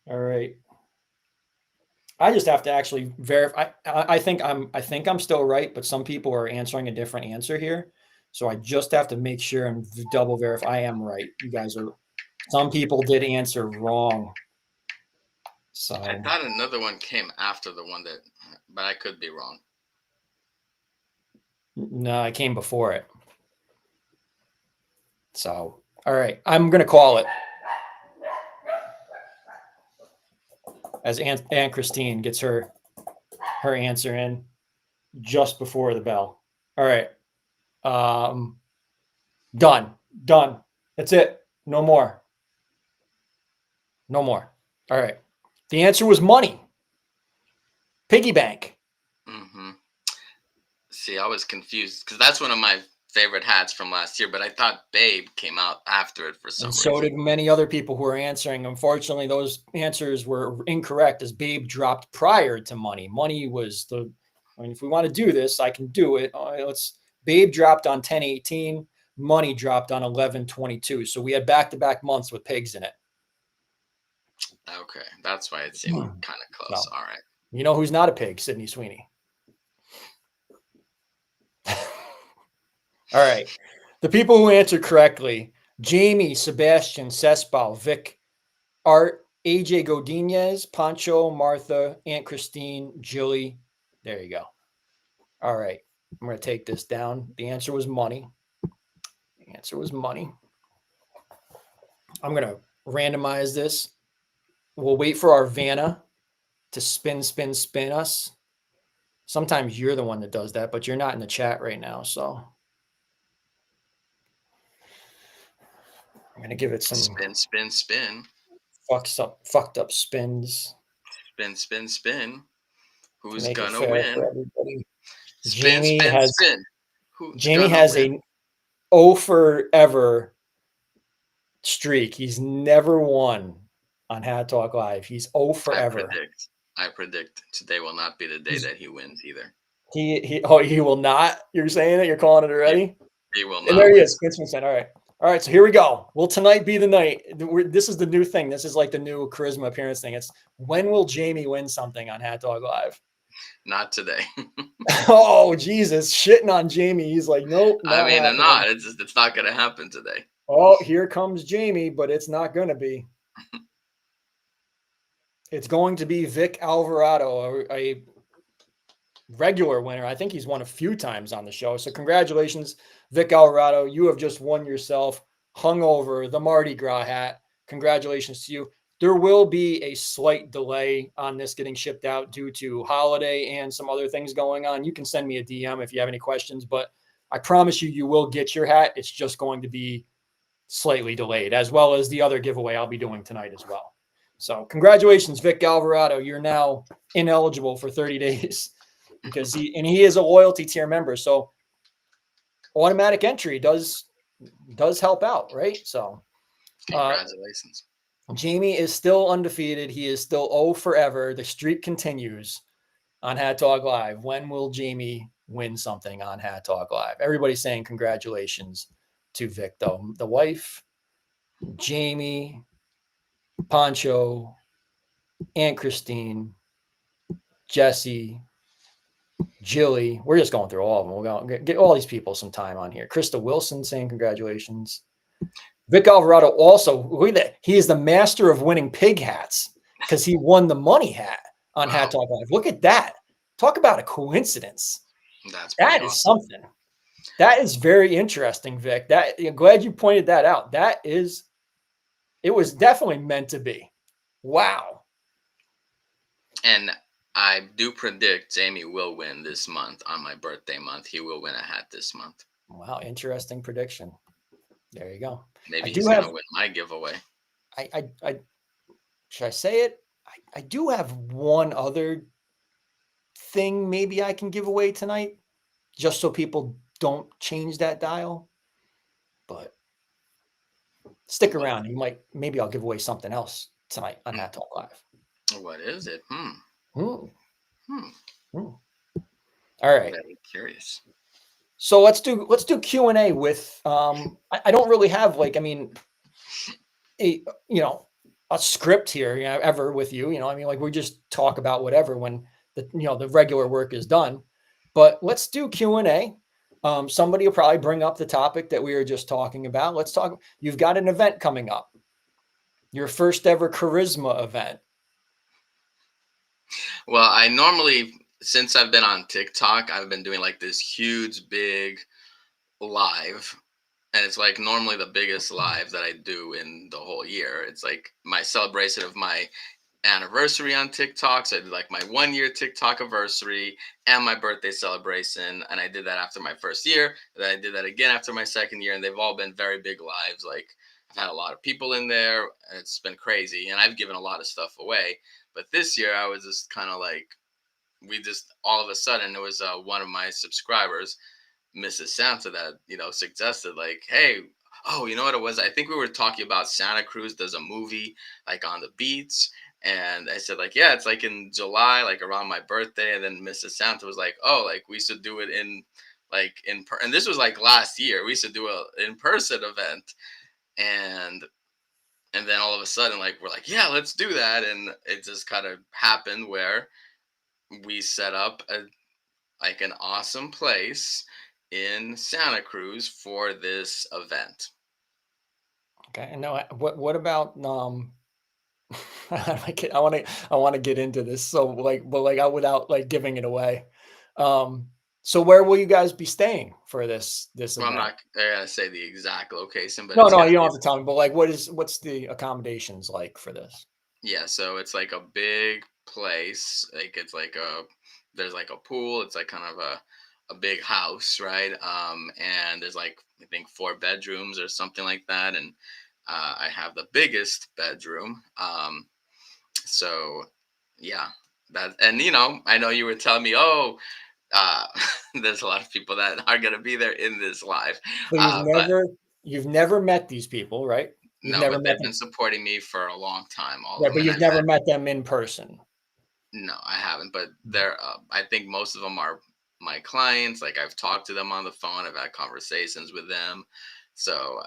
All right. I just have to actually verify. I think I'm still right, but some people are answering a different answer here. So I just have to make sure and double verify I am right. You guys are. Some people did answer wrong. So I thought another one came after the one but I could be wrong. No, it came before it. So, all right, I'm going to call it. As Aunt Christine gets her answer in just before the bell. All right. Done. That's it. No more. All right. The answer was money. Piggy bank. Mm-hmm. See, I was confused because that's one of my favorite hats from last year, but I thought Babe came out after it for some reason. So did many other people who were answering. Unfortunately, those answers were incorrect as Babe dropped prior to money. Money was if we want to do this, I can do it. Babe dropped on 10/18. Money dropped on 11/22. So we had back-to-back months with pigs in it. Okay, that's why it seemed kind of close. No. All right. You know who's not a pig? Sydney Sweeney. All right. The people who answered correctly: Jamie, Sebastian, Cesbal, Vic, Art, AJ Godinez, Pancho, Martha, Aunt Christine, Jilly. There you go. All right. I'm going to take this down. The answer was money. I'm going to randomize this. We'll wait for our Vanna to spin us. Sometimes you're the one that does that, but you're not in the chat right now, so I'm going to give it some spin. Fucked up spins. Spin. Who's going to win? Spin. Who's Jamie has a 0 forever streak. He's never won on Hat Talk Live. He's 0 forever. I predict today will not be the day that he wins either. He will not. You're saying it? You're calling it already? He will not. And there he is. All right. So here we go. Will tonight be the night? This is the new thing. This is like the new Charisma appearance thing. It's when will Jamie win something on Hat Talk Live? Not today. Oh, Jesus, shitting on Jamie. He's like, nope, I not mean, I'm happening. not. It's not going to happen today. Oh, here comes Jamie, but it's not going to be. It's going to be Vic Alvarado, a regular winner. I think he's won a few times on the show. So congratulations, Vic Alvarado. You have just won yourself hungover the Mardi Gras hat. Congratulations to you. There will be a slight delay on this getting shipped out due to holiday and some other things going on. You can send me a DM if you have any questions, but I promise you, you will get your hat. It's just going to be slightly delayed, as well as the other giveaway I'll be doing tonight as well. So congratulations, Vic Alvarado. You're now ineligible for 30 days because he is a loyalty tier member. So automatic entry does help out, right? So congratulations. Jamie is still undefeated. He is still 0 forever. The streak continues on Hat Talk Live. When will Jamie win something on Hat Talk Live? Everybody's saying congratulations to Vic, though. The wife, Jamie, Poncho, Aunt Christine, Jesse, Jilly. We're just going through all of them. We're going to get all these people some time on here. Krista Wilson saying congratulations. Vic Alvarado also, look at that. He is the master of winning pig hats because he won the money hat on Hat Talk Live. Look at that. Talk about a coincidence. That is awesome. something. That is very interesting, Vic. I'm glad you pointed that out. It was definitely meant to be. Wow. And I do predict Jamie will win this month on my birthday month. He will win a hat this month. Wow, interesting prediction. There you go. Maybe he's going to win my giveaway. Should I say it? I do have one other thing maybe I can give away tonight, just so people don't change that dial. But stick around. Maybe I'll give away something else tonight on Hat Talk Live. What is it? All right. Very curious. So let's do Q&A with I don't really have a script here, ever with you, we just talk about whatever when the regular work is done. But let's do Q&A. Somebody will probably bring up the topic that we were just talking about. Let's talk. You've got an event coming up. Your first ever charisma event. Well, I normally, since I've been on TikTok, I've been doing like this huge, big live. And it's like normally the biggest live that I do in the whole year. It's like my celebration of my anniversary on TikTok. So I did like my 1 year TikTok anniversary and my birthday celebration. And I did that after my first year. Then I did that again after my second year. And they've all been very big lives. Like I've had a lot of people in there. And it's been crazy. And I've given a lot of stuff away. But this year I was just kind of like, all of a sudden it was one of my subscribers, Mrs. Santa, that, suggested like, hey, you know what it was? I think we were talking about Santa Cruz does a movie like on the beach. And I said like, yeah, it's like in July, like around my birthday. And then Mrs. Santa was like, oh, like we should do it and this was like last year, we should do a in-person event. And then all of a sudden, like, we're like, yeah, let's do that. And it just kind of happened where we set up an awesome place in Santa Cruz for this event. Okay. And now what about I want to get into this. So without like giving it away. So where will you guys be staying for this event? I'm not gonna say the exact location, but no, you don't have to tell me. But like, what's the accommodations like for this? Yeah, so it's like a big place. Like it's like there's like a pool. It's like kind of a big house, right? And there's like I think 4 bedrooms or something like that, and I have the biggest bedroom. So yeah, that, and I know you were telling me, there's a lot of people that are gonna be there in this live. So you've never met these people, right? But they've been supporting me for a long time. Right, but you've never met them in person. No, I haven't. But they're, I think most of them are my clients. Like I've talked to them on the phone. I've had conversations with them. So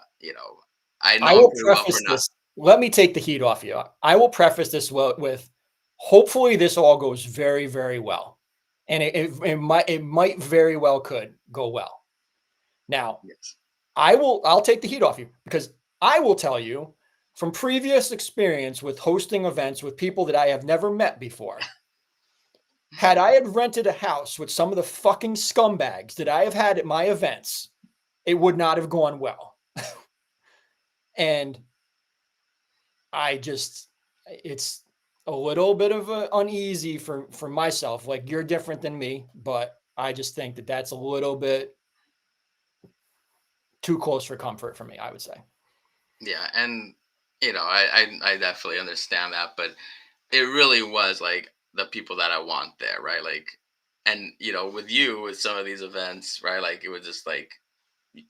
I know. I will preface this. Let me take the heat off you. I will preface this with, hopefully this all goes very, very well. and it might very well could go well. Now, Yes. I'll take the heat off you, because I will tell you from previous experience with hosting events with people that I have never met before. Had I had rented a house with some of the fucking scumbags that I have had at my events, it would not have gone well. And it's a little bit of uneasy for myself. Like, you're different than me, but I just think that that's a little bit too close for comfort for me, I would say. Yeah, and I definitely understand that, but it really was like the people that I want there, right? Like, and with you, with some of these events, right? Like, it was just like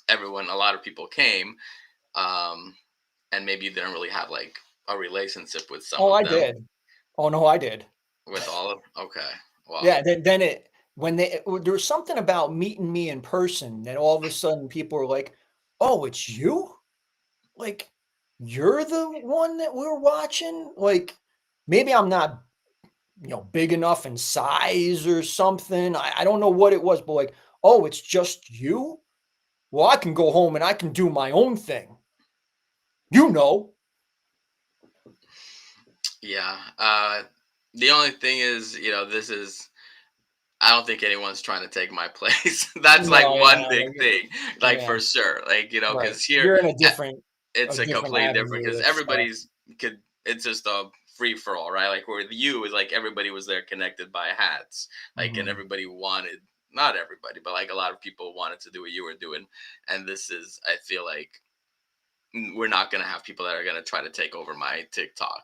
everyone, a lot of people came, um, and maybe you didn't really have like a relationship with some Oh, of I them. did. Oh no, I did. With all of okay, well, Yeah, when there was something about meeting me in person that all of a sudden people were like, "Oh, it's you? Like, you're the one that we're watching?" Like, maybe I'm not, big enough in size or something. I don't know what it was, but like, "Oh, it's just you? Well, I can go home and I can do my own thing." You know. yeah. The only thing is, this is. I don't think anyone's trying to take my place. That's like No, yeah, one big thing, like yeah, for sure. Like right. because here You're in it's a a different completely different avenue because with stuff. everybody's could it's just a free for all, right? Like with you is like everybody was there connected by hats, like and Mhm. everybody wanted not everybody, but like a lot of people wanted to do what you were doing, and this is I feel like we're not gonna have people that are gonna try to take over my TikTok,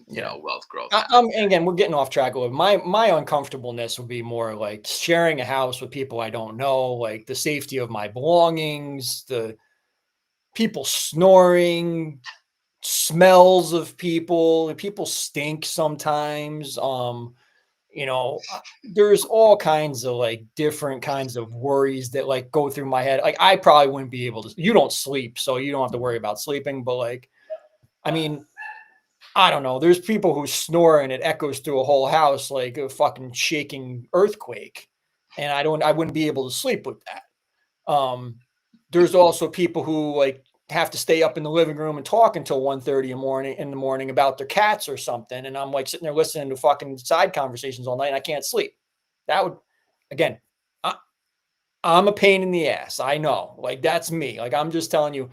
Yeah. wealth growth I, hack. and again, we're getting off track a little. My uncomfortableness would be more like sharing a house with people I don't know, like the safety of my belongings, the people snoring, smells of people, and people stink sometimes. There's all kinds of like different kinds of worries that like go through my head. Like, I probably wouldn't be able to. You don't sleep, so you don't have to worry about sleeping. But like, I mean, I don't know. There's people who snore and it echoes through a whole house like a fucking shaking earthquake. And I wouldn't be able to sleep with that. There's also people who like have to stay up in the living room and talk until 1:30 in the morning about their cats or something. And I'm like sitting there listening to fucking side conversations all night and I can't sleep. That would, again, I, I'm a pain in the ass. I know. Like, that's me. Like, I'm just telling you,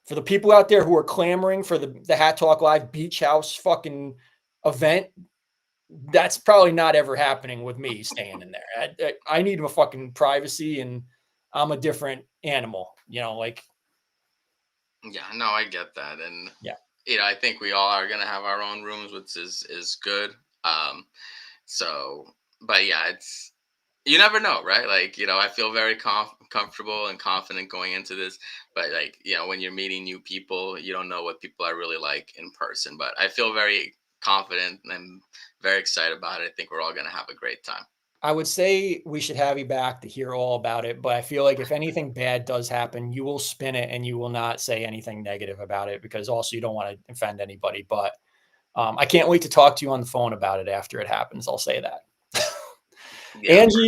for the people out there who are clamoring for the Hat Talk Live Beach House fucking event, that's probably not ever happening with me staying in there. I need my fucking privacy, and I'm a different animal, like, Yeah, no, I get that, and yeah. I think we all are gonna have our own rooms, which is good. Um, so, but yeah, it's you never know, right? Like I feel very comfortable and confident going into this, but like when you're meeting new people, you don't know what people are really like in person. But I feel very confident and I'm very excited about it. I think we're all gonna have a great time. I would say we should have you back to hear all about it, but I feel like if anything bad does happen, you will spin it and you will not say anything negative about it, because also you don't want to offend anybody. But I can't wait to talk to you on the phone about it after it happens. I'll say that. Yeah, for sure.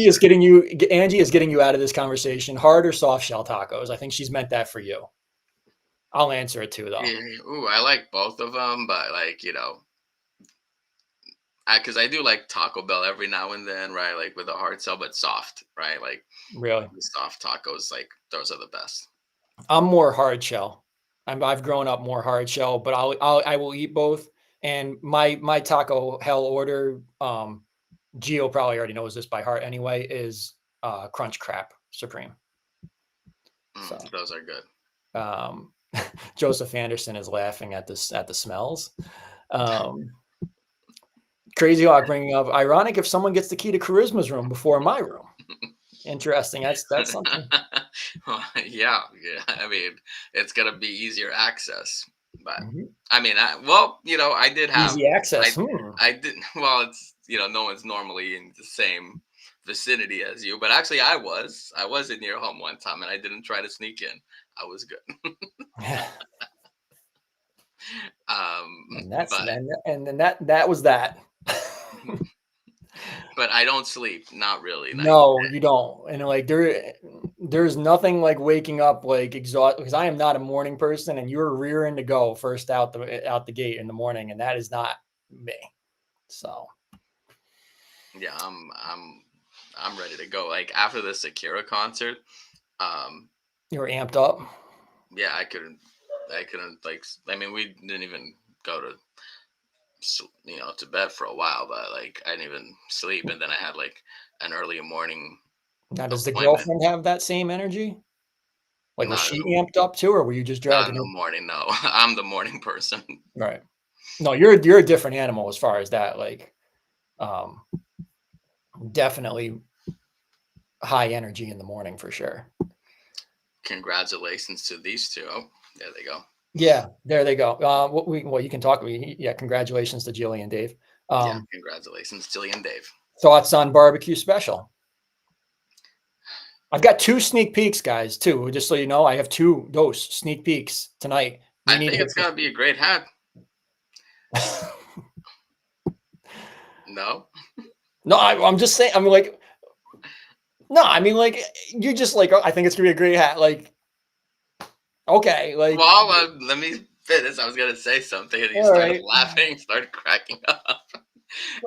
Angie is getting you out of this conversation. Hard or soft shell tacos? I think she's meant that for you. I'll answer it too, though. Yeah, ooh, I like both of them, but like because I do like Taco Bell every now and then, right? Like with a hard shell, but soft, right? Like Really, the soft tacos, like those are the best. I'm more hard shell. I've grown up more hard shell, but I will eat both. And my Taco Hell order, Gio probably already knows this by heart anyway, is Crunch Crap Supreme. So Those are good. um, Joseph Anderson is laughing at this at the smells. Um, Crazy Hawk bringing up ironic if someone gets the key to Charisma's room before my room. Interesting. That's something. Yeah, yeah. I mean, it's gonna be easier access, but Mhm. I mean, I did have, Easy access. I, I didn't. Well, it's no one's normally in the same vicinity as you, but actually, I was in your home one time, and I didn't try to sneak in. I was good. And that's But then and then that was that. but I don't sleep. Not really. No, you don't. And like there's nothing like waking up like exhausted, because I am not a morning person, and you're rearing to go first out the gate in the morning, and that is not me. So Yeah, I'm ready to go. Like after the Sakura concert, you're amped up. yeah, I couldn't like. I mean, we didn't even go to to bed for a while, but like I didn't even sleep, and then I had like an early morning Now, does the appointment. girlfriend have that same energy? Like, was Not in she the amped up too, or were you just not in dragging the her? morning. No, I'm the morning person. Right. No, you're a different animal as far as that. Like, um, definitely high energy in the morning for sure. Congratulations to these two. Oh, there they go. Yeah, there they go. Well, you can talk. Yeah, congratulations to Jillian and Dave. Yeah, congratulations, Jillian and Dave. Thoughts on BBQ Special? I've got 2 sneak peeks, guys, too. Just so you know, I have 2 those sneak peeks tonight. We I need think to it's gonna be a great hat. No, No, I'm just saying. I'm like, no, I mean, like, you're just like, oh, I think it's gonna be a great hat. Like, okay, like, well, let me finish. I was gonna say something, and you all started right. laughing, started cracking up.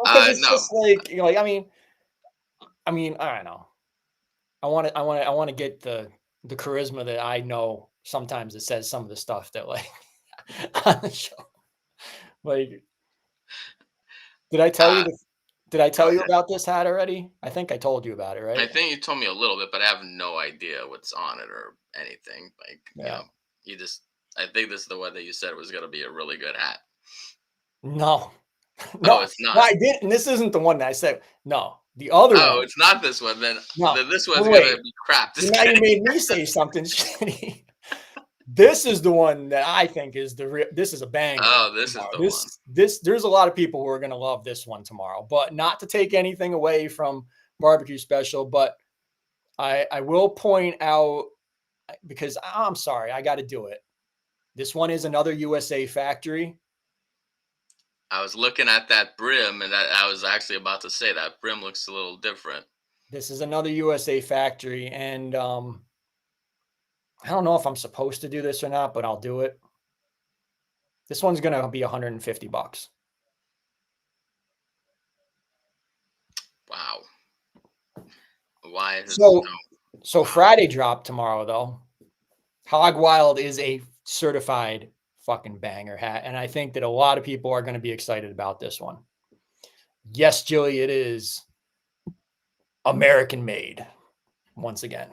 Because it's No, just like, like, I mean, I don't know. I want to get the charisma that I know sometimes it says some of the stuff that like on the show. Like, did I tell you uh, this? Did I go tell you ahead. about this hat already? I think I told you about it, I right? think you told me a little bit, but I have no idea what's on it or anything. Like, Yeah. you just. I think this is the one that you said was gonna be a really good hat. No, Oh, no, it's no, not. I didn't. And this isn't the one that I said. No, the other Oh, one. it's not this one. No, Then this one's gonna wait. be crap. Just Now you kidding. made me say something shitty. This is the one that I think is the real. This is a banger. Oh, this is Tomorrow. the one. This. There's a lot of people who are going to love this one tomorrow. But not to take anything away from BBQ Special, but I will point out, because I'm sorry, I got to do it. This one is another USA factory. I was looking at that brim, and I was actually about to say that brim looks a little different. This is another USA factory, and I don't know if I'm supposed to do this or not, but I'll do it. This one's going to be $150. Wow. Why is it So, so? Wow. Friday drop tomorrow though. Hog Wild is a certified fucking banger hat, and I think that a lot of people are going to be excited about this one. Yes, Julie, it is American made once again.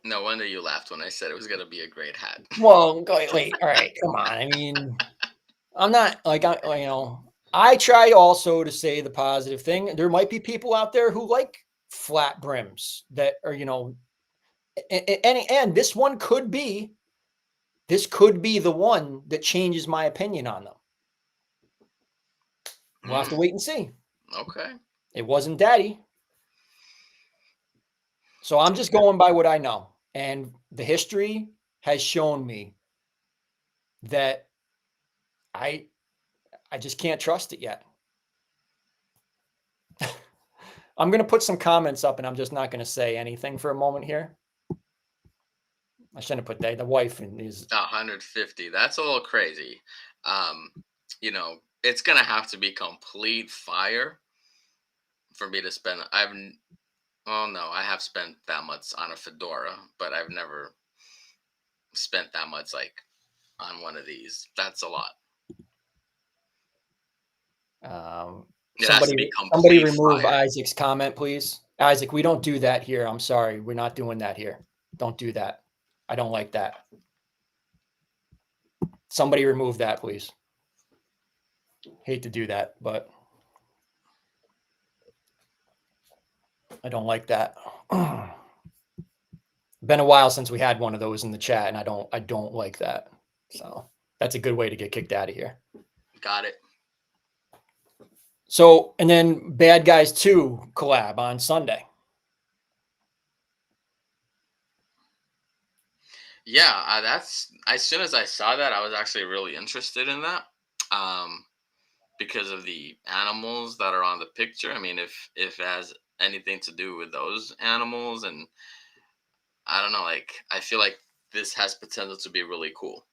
No wonder you laughed when I said it was gonna be a great hat. Well, wait, all right, come on. I mean, I'm not like I try also to say the positive thing. There might be people out there who like flat brims that are, and this one could be. This could be the one that changes my opinion on them. We'll have to wait and see. Okay. It wasn't Daddy. So I'm just going by what I know. And the history has shown me that I just can't trust it yet. I'm going to put some comments up, and I'm just not going to say anything for a moment here. I shouldn't have put that. The wife is 150. That's a little crazy. It's gonna have to be complete fire for me to spend. Oh no, I have spent that much on a fedora, but I've never spent that much like on one of these. That's a lot. It has to be somebody complete remove fire. Isaac's comment, please. Isaac, we don't do that here. I'm sorry. We're not doing that here. Don't do that. I don't like that. Somebody remove that, please. Hate to do that, but I don't like that. Been a while since we had one of those in the chat, and I don't like that. So that's a good way to get kicked out of here. Got it. So, and then Bad Guys 2 collab on Sunday. Yeah, that's as soon as I saw that, I was actually really interested in that. because of the animals that are on the picture. I mean, if it has anything to do with those animals, and I don't know, like I feel like this has potential to be really cool.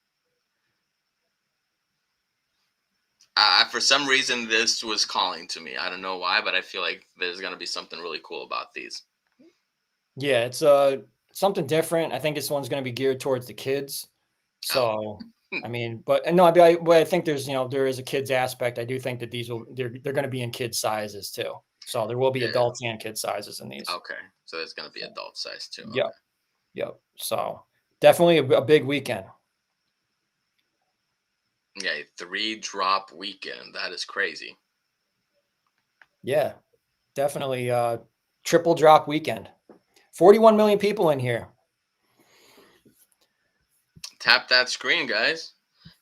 For some reason, this was calling to me. I don't know why, but I feel like there's gonna be something really cool about these. Yeah, it's something different. I think this one's going to be geared towards the kids. Oh, So, I mean, but no, I think there's, there is a kids aspect. I do think that they're going to be in kid sizes too. So there will be yeah. adults and kid sizes in these. Okay, so there's gonna be adult size too. Yep. Okay. Yep. So definitely a big weekend. Yeah, 3-drop weekend. That is crazy. Yeah, definitely triple drop weekend. 41 million people in here. Tap that screen, guys.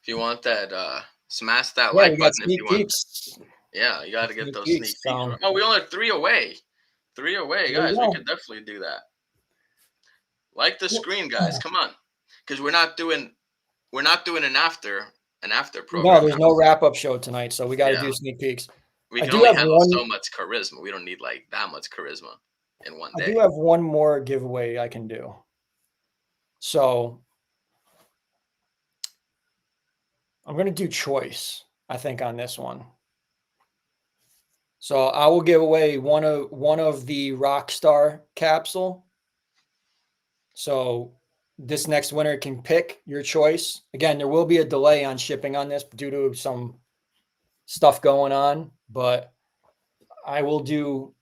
If you want that, smash that Yeah, like we got button if sneak you want. peeks. Yeah, you got to get Sneak those peeks. sneak peeks. Oh, we only 3 away. 3 away, There you guys. We go. could definitely do that. Like the screen, guys. Come on, because we're not doing an after No, program. there's no wrap up show tonight, so we got to Yeah, do sneak peeks. we I can do only have handle one. so much charisma. We don't need like that much charisma in one I day. do have one more giveaway I can do. So I'm going to do choice, I think, on this one. So I will give away one of the Rockstar capsule. So this next winner can pick your choice. Again, there will be a delay on shipping on this due to some stuff going on, but I will do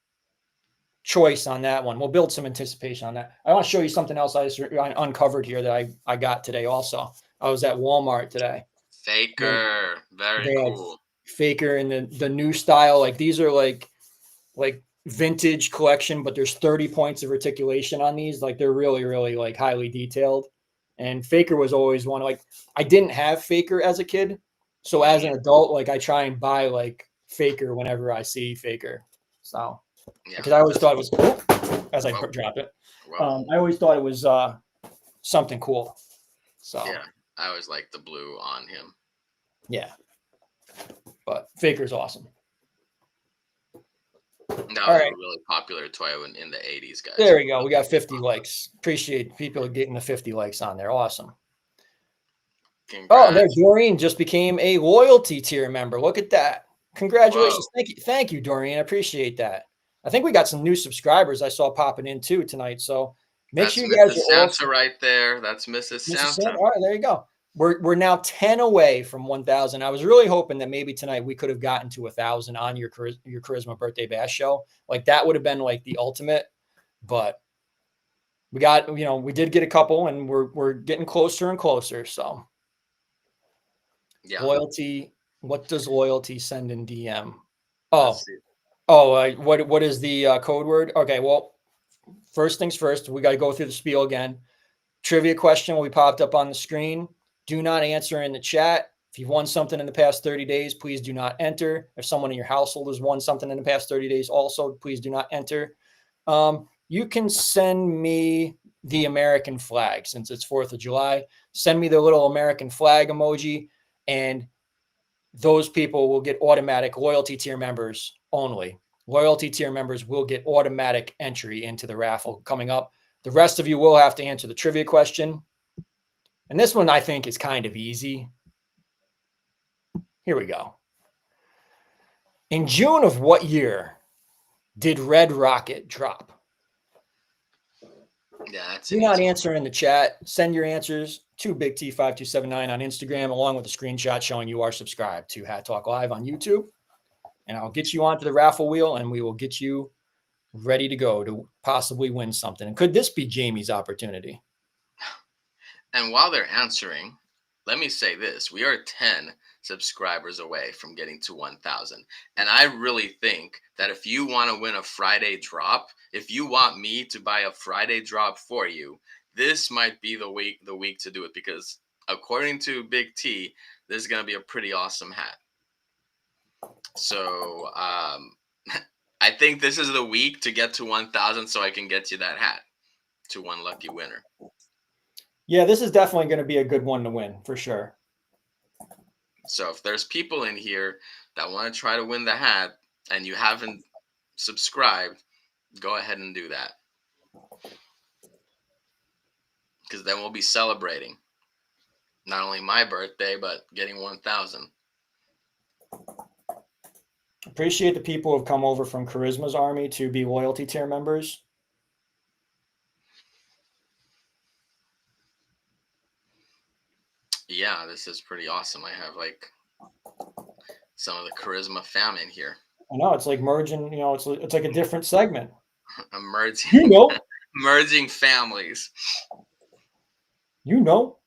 choice on that one. We'll build some anticipation on that. I want to show you something else I uncovered here that I got today also. I was at Walmart today. Faker, very cool. Faker and the new style. Like these are like vintage collection, but there's 30 points of articulation on these. Like they're really, really like highly detailed. And Faker was always one. Like I didn't have Faker as a kid. So as an adult, like I try and buy like Faker whenever I see Faker. So because I always thought it was as I dropped it. I always thought it was something cool. So yeah, I always like the blue on him. Yeah, but Faker's awesome. That was a really popular toy in the 80s, guys. There we go. We got 50 likes. Appreciate people getting the 50 likes on there. Awesome. Congrats. Oh, there, Doreen just became a loyalty tier member. Look at that. Congratulations. Whoa. Thank you, Doreen. I appreciate that. I think we got some new subscribers I saw popping in too tonight. So make sure you guys are Santa also right there. That's Mrs. Santa. All right, there you go. We're now 10 away from 1,000. I was really hoping that maybe tonight we could have gotten to 1,000 on your Charisma Birthday Bash show. Like that would have been like the ultimate. But we got, we did get a couple, and we're getting closer and closer. So yeah. Loyalty. What does loyalty send in DM? What is the code word? Okay, well, first things first, we got to go through the spiel again. Trivia question will be popped up on the screen. Do not answer in the chat. If you've won something in the past 30 days, please do not enter. If someone in your household has won something in the past 30 days, also, please do not enter. You can send me the American flag since it's 4th of July. Send me the little American flag emoji, and those people will get automatic loyalty tier members only. Loyalty tier members will get automatic entry into the raffle coming up. The rest of you will have to answer the trivia question. And this one I think is kind of easy. Here we go. In June of what year did Red Rocket drop? Yeah, that's Do not answer in the chat. Send your answers to Big T5279 on Instagram, along with a screenshot showing you are subscribed to Hat Talk Live on YouTube. And I'll get you onto the raffle wheel, and we will get you ready to go to possibly win something. And could this be Jamie's opportunity? And while they're answering, let me say this. We are 10 subscribers away from getting to 1,000. And I really think that if you want to win a Friday drop, if you want me to buy a Friday drop for you, this might be the week to do it, because according to Big T, this is going to be a pretty awesome hat. So I think this is the week to get to 1,000 so I can get you that hat to one lucky winner. Yeah, this is definitely going to be a good one to win for sure. So if there's people in here that want to try to win the hat and you haven't subscribed, go ahead and do that. Because then we'll be celebrating not only my birthday, but getting 1,000. Appreciate the people who have come over from Charisma's army to be loyalty tier members. Yeah, this is pretty awesome. I have like some of the Charisma fam in here. I know, it's like merging, you know, it's like a different segment. Merging, You know, merging families. You know.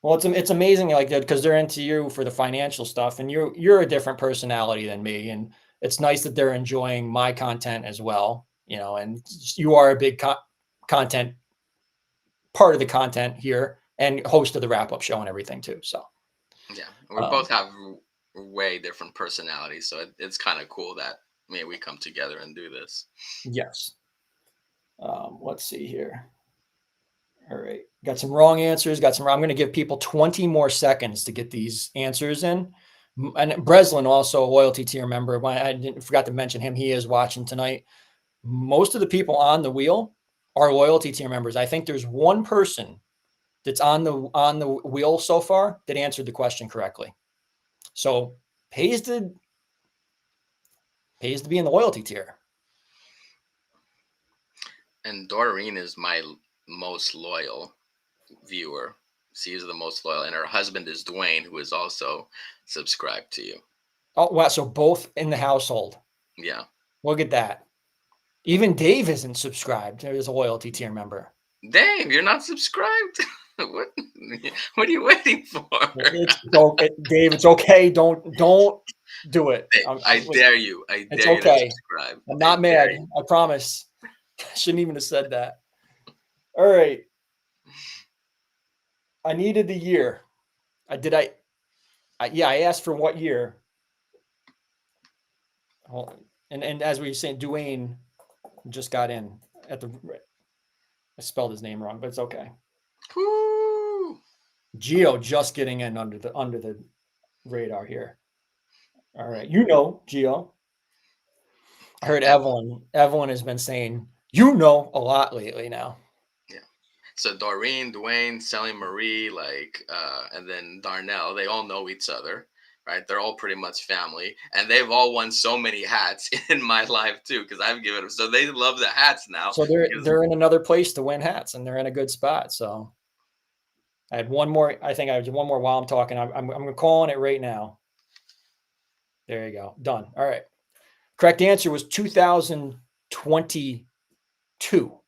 Well, it's amazing like that because they're into you for the financial stuff, and you're a different personality than me, and it's nice that they're enjoying my content as well. You know, and you are a big content part of the content here, and host of the wrap up show and everything too. So yeah, we both have way different personalities, so it's kind of cool that we come together and do this. Yes. Let's see here. All right. Got some wrong answers. I'm going to give people 20 more seconds to get these answers in. And Breslin, also a loyalty tier member. I forgot to mention him. He is watching tonight. Most of the people on the wheel are loyalty tier members. I think there's one person that's on the wheel so far that answered the question correctly. So pays to be in the loyalty tier. And Doreen is my most loyal viewer. She's the most loyal, and her husband is Dwayne, who is also subscribed to you. Oh wow! So both in the household. Yeah. Look at that. Even Dave isn't subscribed as a loyalty tier member. Dave, you're not subscribed? What are you waiting for? Dave, it's okay. Don't do it. I dare you. I dare it's you okay. to subscribe. I'm not mad. I promise. Shouldn't even have said that. All right. I needed the year. I asked for what year. And as we were saying, Dwayne just got in at the. I spelled his name wrong, but it's okay. Woo! Geo just getting in under the radar here. All right, you know Geo. I heard Evelyn has been saying a lot lately now. Yeah. So Doreen, Dwayne, Sally Marie, and then Darnell, they all know each other, right? They're all pretty much family, and they've all won so many hats in my life too, because I've given them. So they love the hats now. So they're in another place to win hats, and they're in a good spot. So I had one more. I think I have one more while I'm talking. I'm calling it right now. There you go. Done. All right. Correct answer was 2022.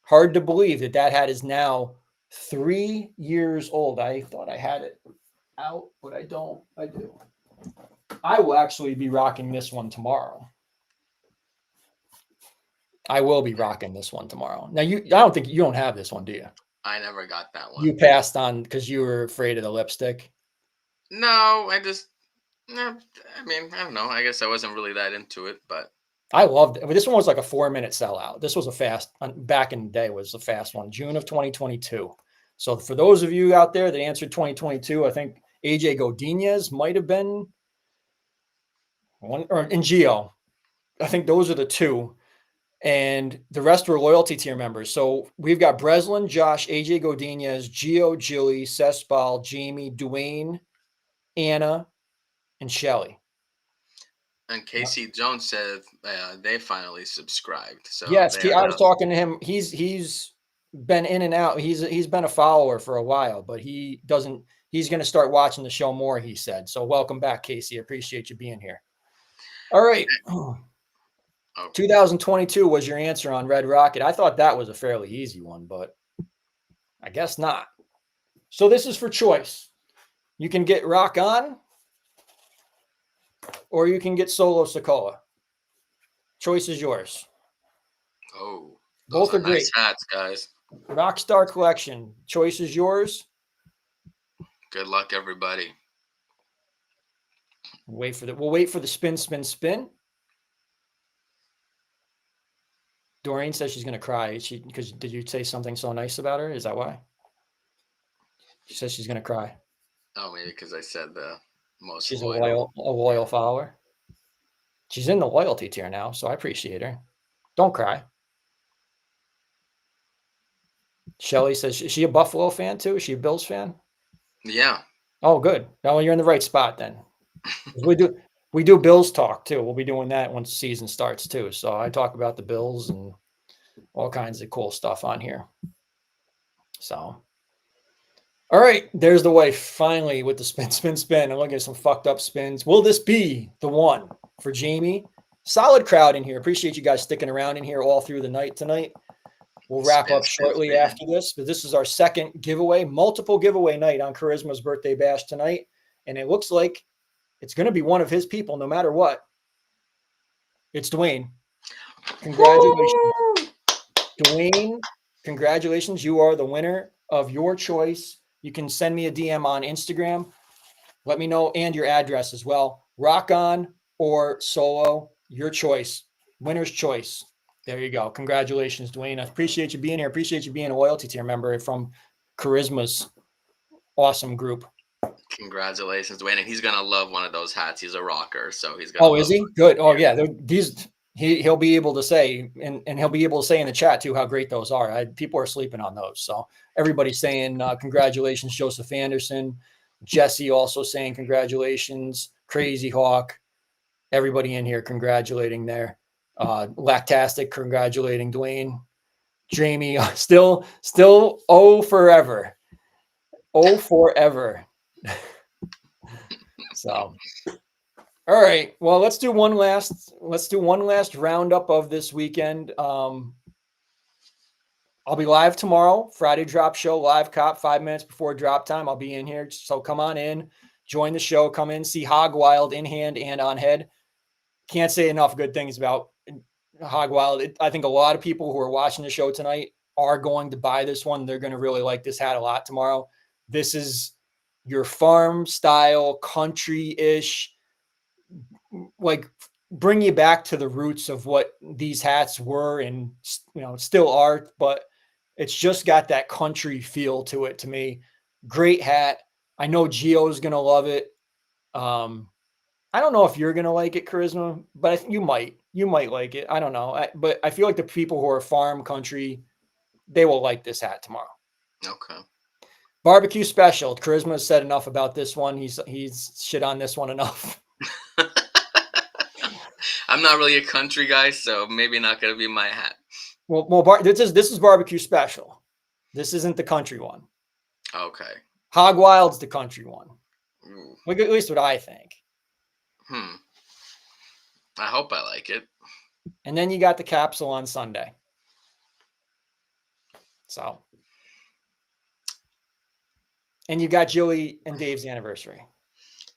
Hard to believe that hat is now 3 years old. I thought I had it out, but I don't. I do. I will actually be rocking this one tomorrow. I will be rocking this one tomorrow. Now, I don't think you don't have this one, do you? I never got that one. You passed on because you were afraid of the lipstick? No, I don't know. I guess I wasn't really that into it, but I loved it. This one was like a 4-minute sellout. This was back in the day was a fast one, June of 2022. So for those of you out there that answered 2022, I think AJ Godinez might have been one, or in Geo. I think those are the two. And the rest were loyalty tier members. So we've got Breslin, Josh, AJ Godinez, Geo, Jilly, Sespal, Jamie, Dwayne, Anna, and Shelly. And Casey Jones said they finally subscribed. So yes, I was talking to him. He's been in and out. He's been a follower for a while, but he's going to start watching the show more, he said. So welcome back, Casey. Appreciate you being here. All right. 2022 was your answer on Red Rocket. I thought that was a fairly easy one, but I guess not. So this is for choice. You can get Rock On or you can get Solo Sokoa. Choice is yours. Oh, both are great. Nice hats, guys. Rockstar Collection. Choice is yours. Good luck, everybody. We'll wait for the spin. Doreen says she's going to cry. Because did you say something so nice about her? Is that why? She says she's going to cry. Oh, maybe because I said the most She's loyal. a loyal follower. She's in the loyalty tier now, so I appreciate her. Don't cry. Shelly says, is she a Buffalo fan too? Is she a Bills fan? Yeah. Oh, good. Now you're in the right spot then. We do Bills talk too. We'll be doing that once the season starts too. So I talk about the Bills and all kinds of cool stuff on here. So, all right, there's the wife finally with the spin. I'm looking at some fucked up spins. Will this be the one for Jamie? Solid crowd in here. Appreciate you guys sticking around in here all through the night tonight. We'll wrap up shortly after this, but this is our second giveaway, multiple giveaway night on Charisma's birthday bash tonight. And it looks like it's going to be one of his people no matter what. It's Dwayne. Congratulations. Dwayne, congratulations. You are the winner of your choice. You can send me a DM on Instagram. Let me know and your address as well. Rock on or solo, your choice. Winner's choice. There you go. Congratulations, Dwayne. I appreciate you being here. Appreciate you being a loyalty tier member from Charisma's awesome group. Congratulations, Dwayne. And he's gonna love one of those hats. He's a rocker, so he's gonna. Oh, is he? Good. Oh, yeah. These he'll be able to say, and he'll be able to say in the chat too how great those are. People are sleeping on those. So everybody's saying congratulations, Joseph Anderson. Jesse also saying congratulations. Crazy Hawk. Everybody in here congratulating there. Lactastic congratulating Dwayne. Jamie still oh forever. Oh forever. So all right. Well, let's do one last roundup of this weekend. I'll be live tomorrow, Friday drop show, live cop 5 minutes before drop time. I'll be in here. So come on in, join the show, come in, see Hog Wild in hand and on head. Can't say enough good things about Hog Wild. I think a lot of people who are watching the show tonight are going to buy this one. They're going to really like this hat a lot tomorrow. This is your farm style, country-ish, like bring you back to the roots of what these hats were and still are, but it's just got that country feel to it to me. Great hat. I know Gio's gonna love it. I don't know if you're gonna like it, Charisma, but I think you might like it. I don't know, but I feel like the people who are farm country, they will like this hat tomorrow. Okay. BBQ Special. Charisma has said enough about this one. He's shit on this one enough. I'm not really a country guy, so maybe not gonna be my hat. Well, this is BBQ Special. This isn't the country one. Okay. Hog Wild's the country one. Ooh. At least what I think. I hope I like it. And then you got the capsule on Sunday. So. And you got Joey and Dave's anniversary.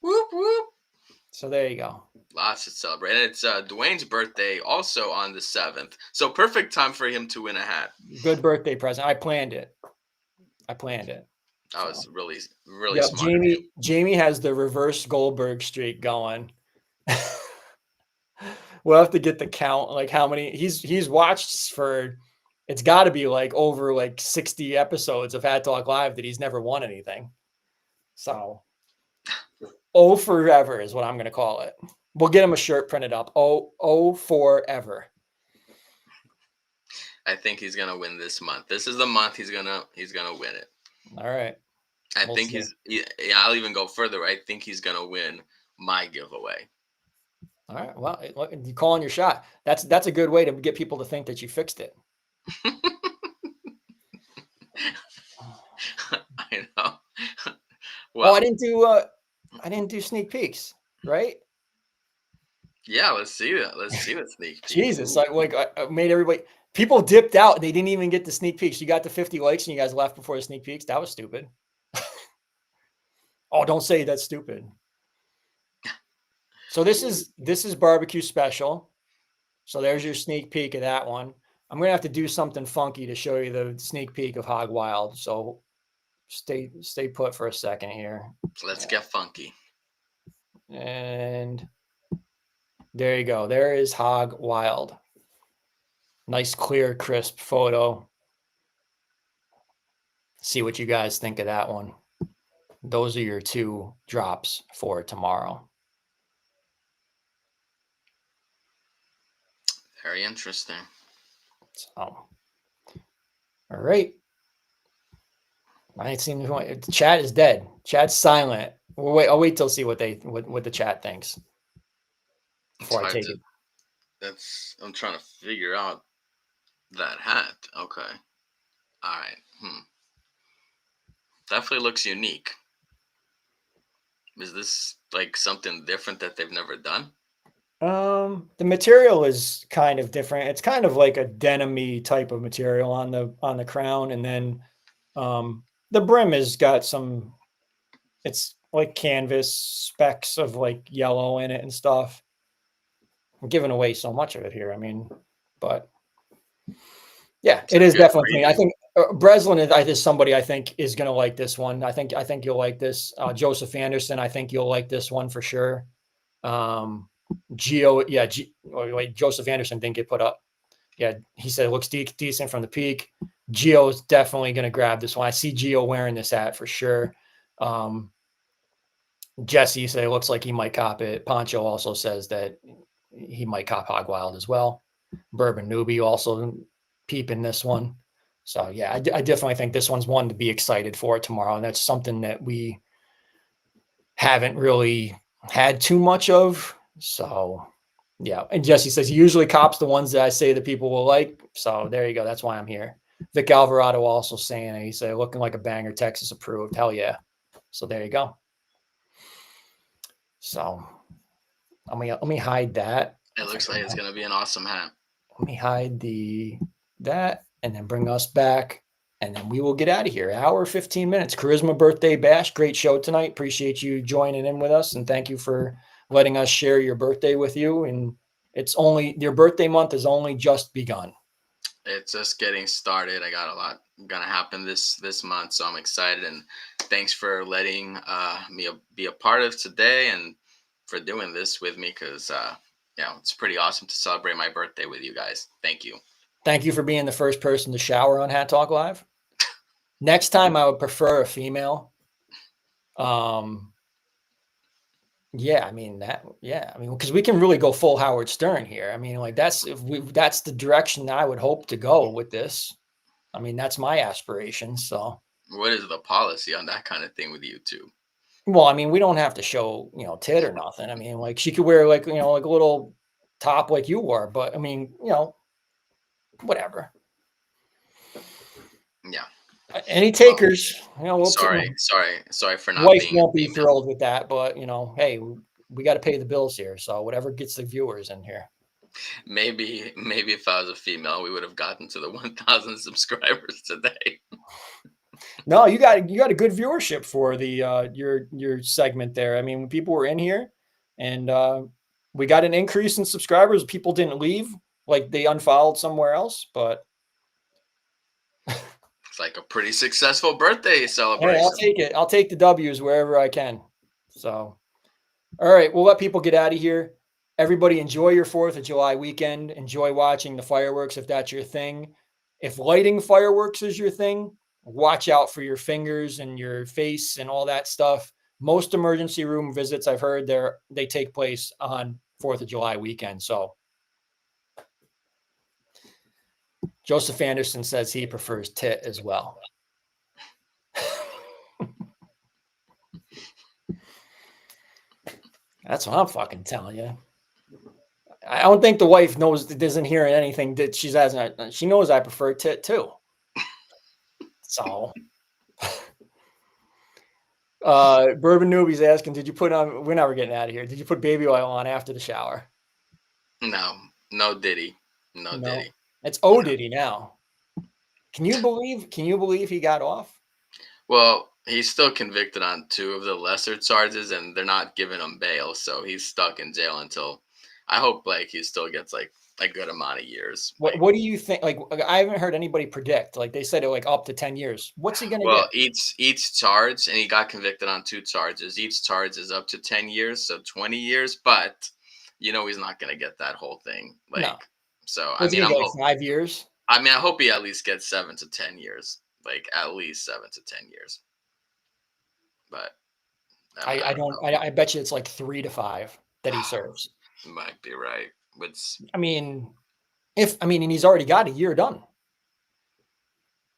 Whoop, whoop. So there you go. Lots to celebrate. And it's Dwayne's birthday also on the 7th. So perfect time for him to win a hat. Good birthday present. I planned it. That was really, really smart. Jamie has the reverse Goldberg streak going. We'll have to get the count, like how many he's watched for. It's got to be like over like 60 episodes of Hat Talk Live that he's never won anything. So, oh forever is what I'm going to call it. We'll get him a shirt printed up. Oh forever. I think he's gonna win this month. This is the month he's gonna win it. All right. We'll think see. I'll even go further. I think he's gonna win my giveaway. All right. Well, you calling your shot. That's a good way to get people to think that you fixed it. I know. Well, I didn't do sneak peeks, right? Yeah, let's see that. Let's see the sneak peek. Jesus, I made everybody. People dipped out. They didn't even get the sneak peeks. You got the 50 likes and you guys left before the sneak peeks. That was stupid. Oh, don't say that's stupid. So this is BBQ Special. So there's your sneak peek of that one. I'm going to have to do something funky to show you the sneak peek of Hog Wild. So stay put for a second here. Let's get funky. And there you go. There is Hog Wild. Nice, clear, crisp photo. See what you guys think of that one. those are your 2 drops for tomorrow. Very interesting. So, all right. I seem to the chat is dead. Chat's silent. I'll wait till see what the chat thinks before I take it. I'm trying to figure out that hat. Okay. All right. Definitely looks unique. Is this like something different that they've never done? The material is kind of different. It's kind of like a denim-y type of material on the crown, and then the brim has got some. It's like canvas specks of like yellow in it and stuff. I'm giving away so much of it here. I mean, but yeah, it is definitely clean. I think Breslin is somebody I think is going to like this one. I think you'll like this. Joseph Anderson, I think you'll like this one for sure. Gio, yeah, wait, Joseph Anderson didn't get put up. Yeah, he said it looks decent from the peak. Gio is definitely going to grab this one. I see Gio wearing this hat for sure. Jesse said it looks like he might cop it. Poncho also says that he might cop Hog Wild as well. Bourbon Newbie also peeping this one. So yeah, I definitely think this one's one to be excited for tomorrow, and that's something that we haven't really had too much of. So yeah, and Jesse says he usually cops the ones that I say that people will like. So there you go. That's why I'm here. Vic Alvarado also saying it. He said looking like a banger, Texas approved. Hell yeah. So there you go. So let me hide that. It looks like it's gonna be an awesome hat. Let me hide that and then bring us back. And then we will get out of here. Hour 15 minutes. Charisma Birthday Bash. Great show tonight. Appreciate you joining in with us. And thank you for letting us share your birthday with you. And it's only your birthday month has only just begun. It's just getting started. I got a lot gonna happen this month, so I'm excited. And thanks for letting me be a part of today and for doing this with me, because it's pretty awesome to celebrate my birthday with you guys. Thank you. Thank you for being the first person to shower on Hat Talk Live. Next time, I would prefer a female. Yeah, I mean because we can really go full Howard Stern here. I mean, like that's the direction I would hope to go with this. I mean, that's my aspiration. So, what is the policy on that kind of thing with you two? Well, I mean, we don't have to show tit or nothing. I mean, like she could wear like like a little top like you wore, but I mean, whatever. Yeah. Any takers? Sorry for not wife being. Won't be thrilled with that, but hey, we got to pay the bills here, so whatever gets the viewers in here. Maybe if I was a female, we would have gotten to the 1,000 subscribers today. No, you got a good viewership for the your segment there. I mean, when people were in here, and we got an increase in subscribers. People didn't leave, like they unfollowed somewhere else, but. It's like a pretty successful birthday celebration. Hey, I'll take it. I'll take the W's wherever I can. So, all right, we'll let people get out of here. Everybody enjoy your 4th of July weekend. Enjoy watching the fireworks if that's your thing. If lighting fireworks is your thing, watch out for your fingers and your face and all that stuff. Most emergency room visits I've heard they take place on 4th of July weekend. So Joseph Anderson says he prefers tit as well. That's what I'm fucking telling you. I don't think the wife doesn't hear anything that she's asking. She knows I prefer tit too. So, Bourbon Newbie's asking, did you put on, we're never getting out of here. Did you put baby oil on after the shower? No Diddy. No Diddy. It's Diddy now. Can you believe he got off? Well, he's still convicted on 2 of the lesser charges, and they're not giving him bail, so he's stuck in jail until, I hope, like, he still gets like a good amount of years. What do you think? Like, I haven't heard anybody predict. Like, they said it like up to 10 years. What's he gonna get? Well, each charge, and he got convicted on 2 charges. Each charge is up to 10 years, so 20 years. But he's not gonna get that whole thing. Like, no. So I mean, I'm like 5 years. I mean, I hope he at least gets 7 to 10 years. Like, at least 7 to 10 years. but I bet you it's like 3 to 5 that he serves. You might be right. I mean, and he's already got a year done,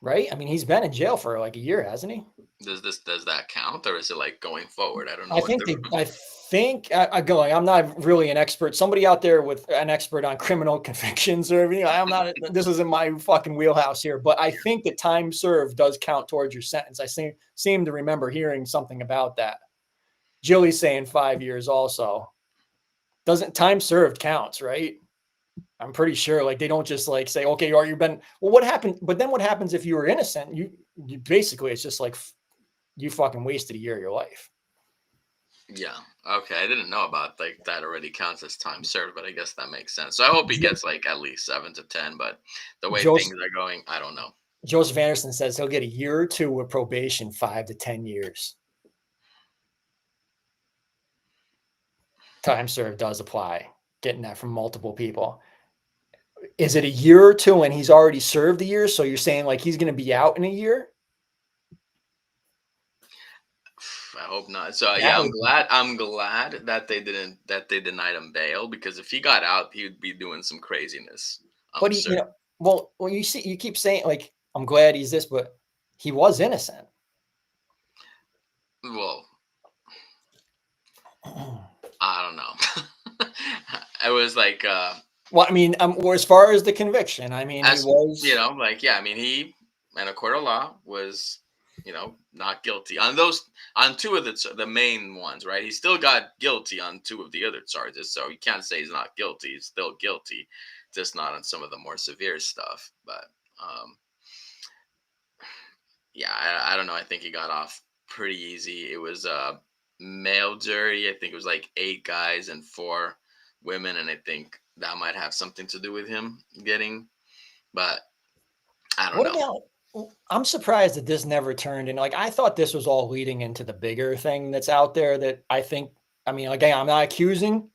right? I mean, he's been in jail for like a year, hasn't he? Does that count, or is it like going forward? I don't know. I'm not really an expert. Somebody out there with an expert on criminal convictions or anything. I'm not. This isn't my fucking wheelhouse here. But I think that time served does count towards your sentence. I seem to remember hearing something about that. Jilly's saying 5 years also. Doesn't time served counts, right? I'm pretty sure like they don't just like say, okay, or you've been, well, what happened? But then what happens if you were innocent? You basically, it's just like you fucking wasted a year of your life. Yeah. Okay. I didn't know about like that already counts as time served, but I guess that makes sense. So I hope he gets like at least 7 to 10, but the way things are going, I don't know. Joseph Anderson says he'll get a year or two with probation, 5 to 10 years. Time served does apply. Getting that from multiple people. Is it a year or two and he's already served a year? So you're saying like he's going to be out in a year? I hope not. So yeah, I'm glad that they denied him bail, because if he got out, he would be doing some craziness. But you see, you keep saying like, I'm glad he's this, but he was innocent. Well, I don't know. I was like, well, I mean, as far as the conviction, I mean, he was, he, in a court of law, was, not guilty on 2 of the main ones, right? He still got guilty on 2 of the other charges, so you can't say he's not guilty. He's still guilty, just not on some of the more severe stuff. But I don't know. I think he got off pretty easy. It was a male jury. I think it was like 8 guys and 4 women, and I think that might have something to do with him getting. But I don't know. I'm surprised that this never turned in. Like, I thought this was all leading into the bigger thing that's out there that I think, I mean, again, I'm not accusing,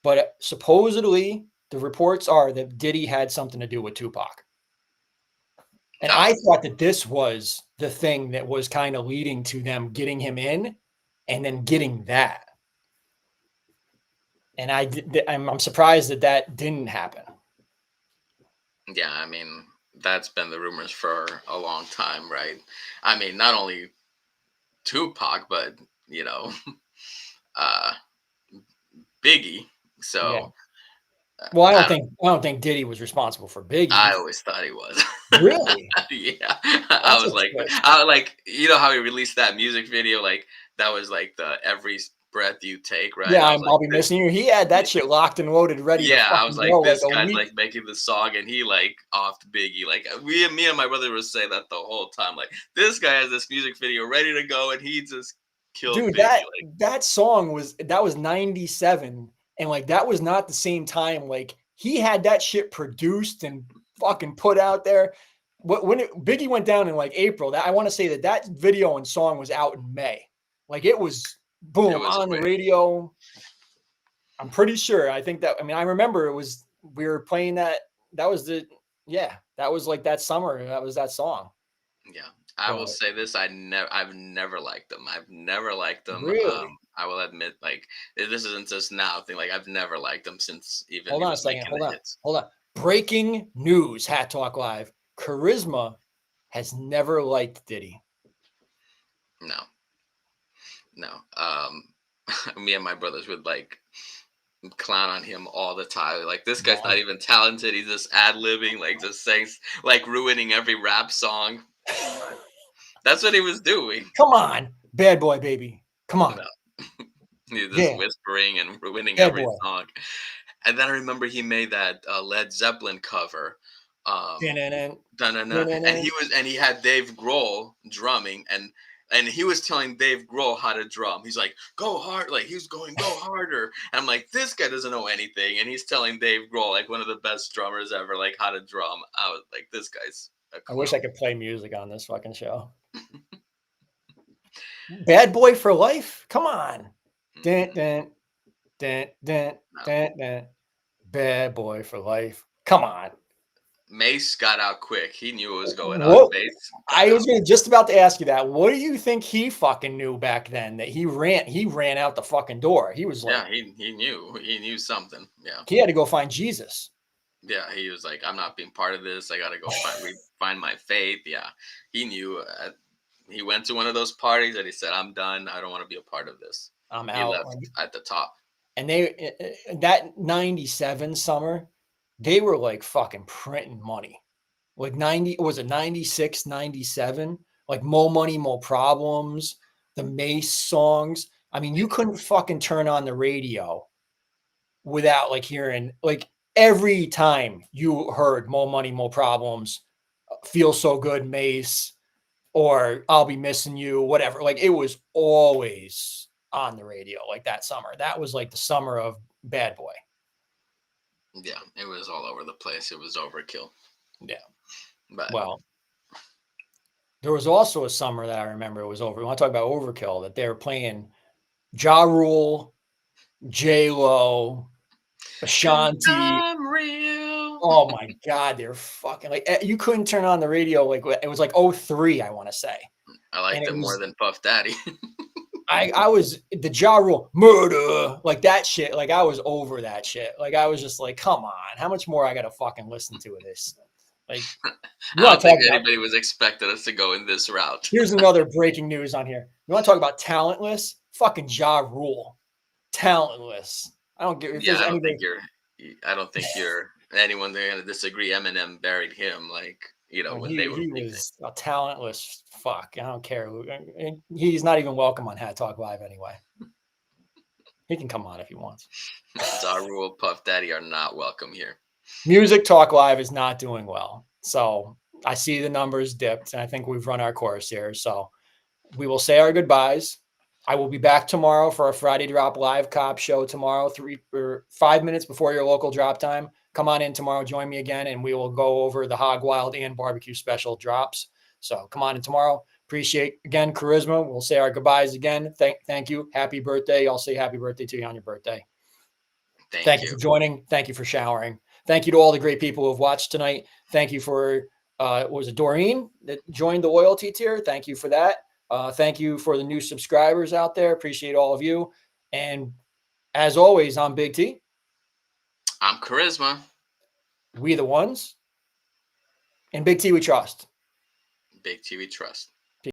but supposedly the reports are that Diddy had something to do with Tupac. And I thought that this was the thing that was kind of leading to them getting him in and then getting that. And I'm surprised that didn't happen. Yeah, I mean, that's been the rumors for a long time, right? I mean, not only Tupac, but Biggie. So, yeah. Well, I don't think Diddy was responsible for Biggie. I always thought he was. Really? Yeah. I was like, how he released that music video, like that was like the every breath you take, right? Yeah, I'll be missing you. He had that shit locked and loaded, ready. Yeah, I was like, this guy's like making the song, and he like offed Biggie. Like me and my brother would say that the whole time. Like, this guy has this music video ready to go, and he just killed Biggie. That song was 97, and like that was not the same time. Like he had that shit produced and fucking put out there. When Biggie went down in like April, I want to say that video and song was out in May. Like it was. Boom, on the radio. I'm pretty sure. I think that, I mean, I remember we were playing that. That was that was like that summer. That was that song. Yeah. I will say this. I've never liked them. I've never liked them. Really? I will admit, like, this isn't just now thing. Like, I've never liked them since even. Hold on a second. Hold on. Breaking news, Hat Talk Live. Charisma has never liked Diddy. No. Me and my brothers would like clown on him all the time. Like, this guy's not even talented. He's just ad-libbing, like just saying, like ruining every rap song. That's what he was doing. Come on, bad boy, baby. Come on. No. He's just whispering and ruining every song. And then I remember he made that Led Zeppelin cover. And he had Dave Grohl drumming, and he was telling Dave Grohl how to drum. He's like, go hard. Like, he's going, go harder. And I'm like, this guy doesn't know anything. And he's telling Dave Grohl, like one of the best drummers ever, like how to drum. I was like, this guy's a clown. I wish I could play music on this fucking show. Bad boy for life? Come on. Dun, dun, dun, dun, dun, dun. Bad boy for life. Come on. Mace got out quick. He knew what was going on. What? Mace I got was just about to ask you that. What do you think he fucking knew back then that he ran out the fucking door? He was like, yeah, he knew something. Yeah. he had to go find Jesus. Yeah, he was like, I'm not being part of this. I gotta go find my faith. Yeah, he knew. He went to one of those parties and he said, "I'm done. I don't want to be a part of this." I'm He out. left at the top. And that 97 summer, they were like fucking printing money. Like 90, was it 96, 97? Like Mo Money, Mo Problems, the Mace songs. I mean, you couldn't fucking turn on the radio without like hearing, like every time you heard Mo Money, Mo Problems, Feel So Good, Mace, or I'll Be Missing You, whatever. Like it was always on the radio like that summer. That was like the summer of Bad Boy. Yeah, it was all over the place. It was overkill. Yeah. But well, there was also a summer that I remember it was over. We want to talk about overkill, that they were playing Ja Rule, J Lo, Ashanti. I'm real. Oh my God, they're fucking like, you couldn't turn on the radio. Like it was like 03, I want to say. I liked it more than Puff Daddy. I was the Ja Rule murder, like that shit. Like I was over that shit. Like I was just like, come on, how much more I gotta fucking listen to this? Like, I don't think anybody was expecting us to go in this route. Here's another breaking news on here. You want to talk about talentless? Fucking Ja Rule, talentless. I don't get. Yeah, I don't think you're anyone that's gonna disagree. Eminem buried him, like when they were. He was a talentless fuck. I don't care who. He's not even welcome on Hat Talk Live anyway. He can come on if he wants. Ja Rule, Puff Daddy are not welcome here. Music Talk Live is not doing well. So I see the numbers dipped, and I think we've run our course here. So we will say our goodbyes. I will be back tomorrow for a Friday Drop Live Cop show tomorrow, 3 or 5 minutes before your local drop time. Come on in tomorrow, join me again, and we will go over the Hog Wild and BBQ Special drops. So come on in tomorrow. Appreciate, again, Charisma. We'll say our goodbyes again. Thank you. Happy birthday. I'll say happy birthday to you on your birthday. Thank you for joining. Thank you for showering. Thank you to all the great people who have watched tonight. Thank you for, was it Doreen that joined the loyalty tier? Thank you for that. Thank you for the new subscribers out there. Appreciate all of you. And as always, I'm Big T. I'm Charisma. We the ones. And Big T we trust. Big T we trust.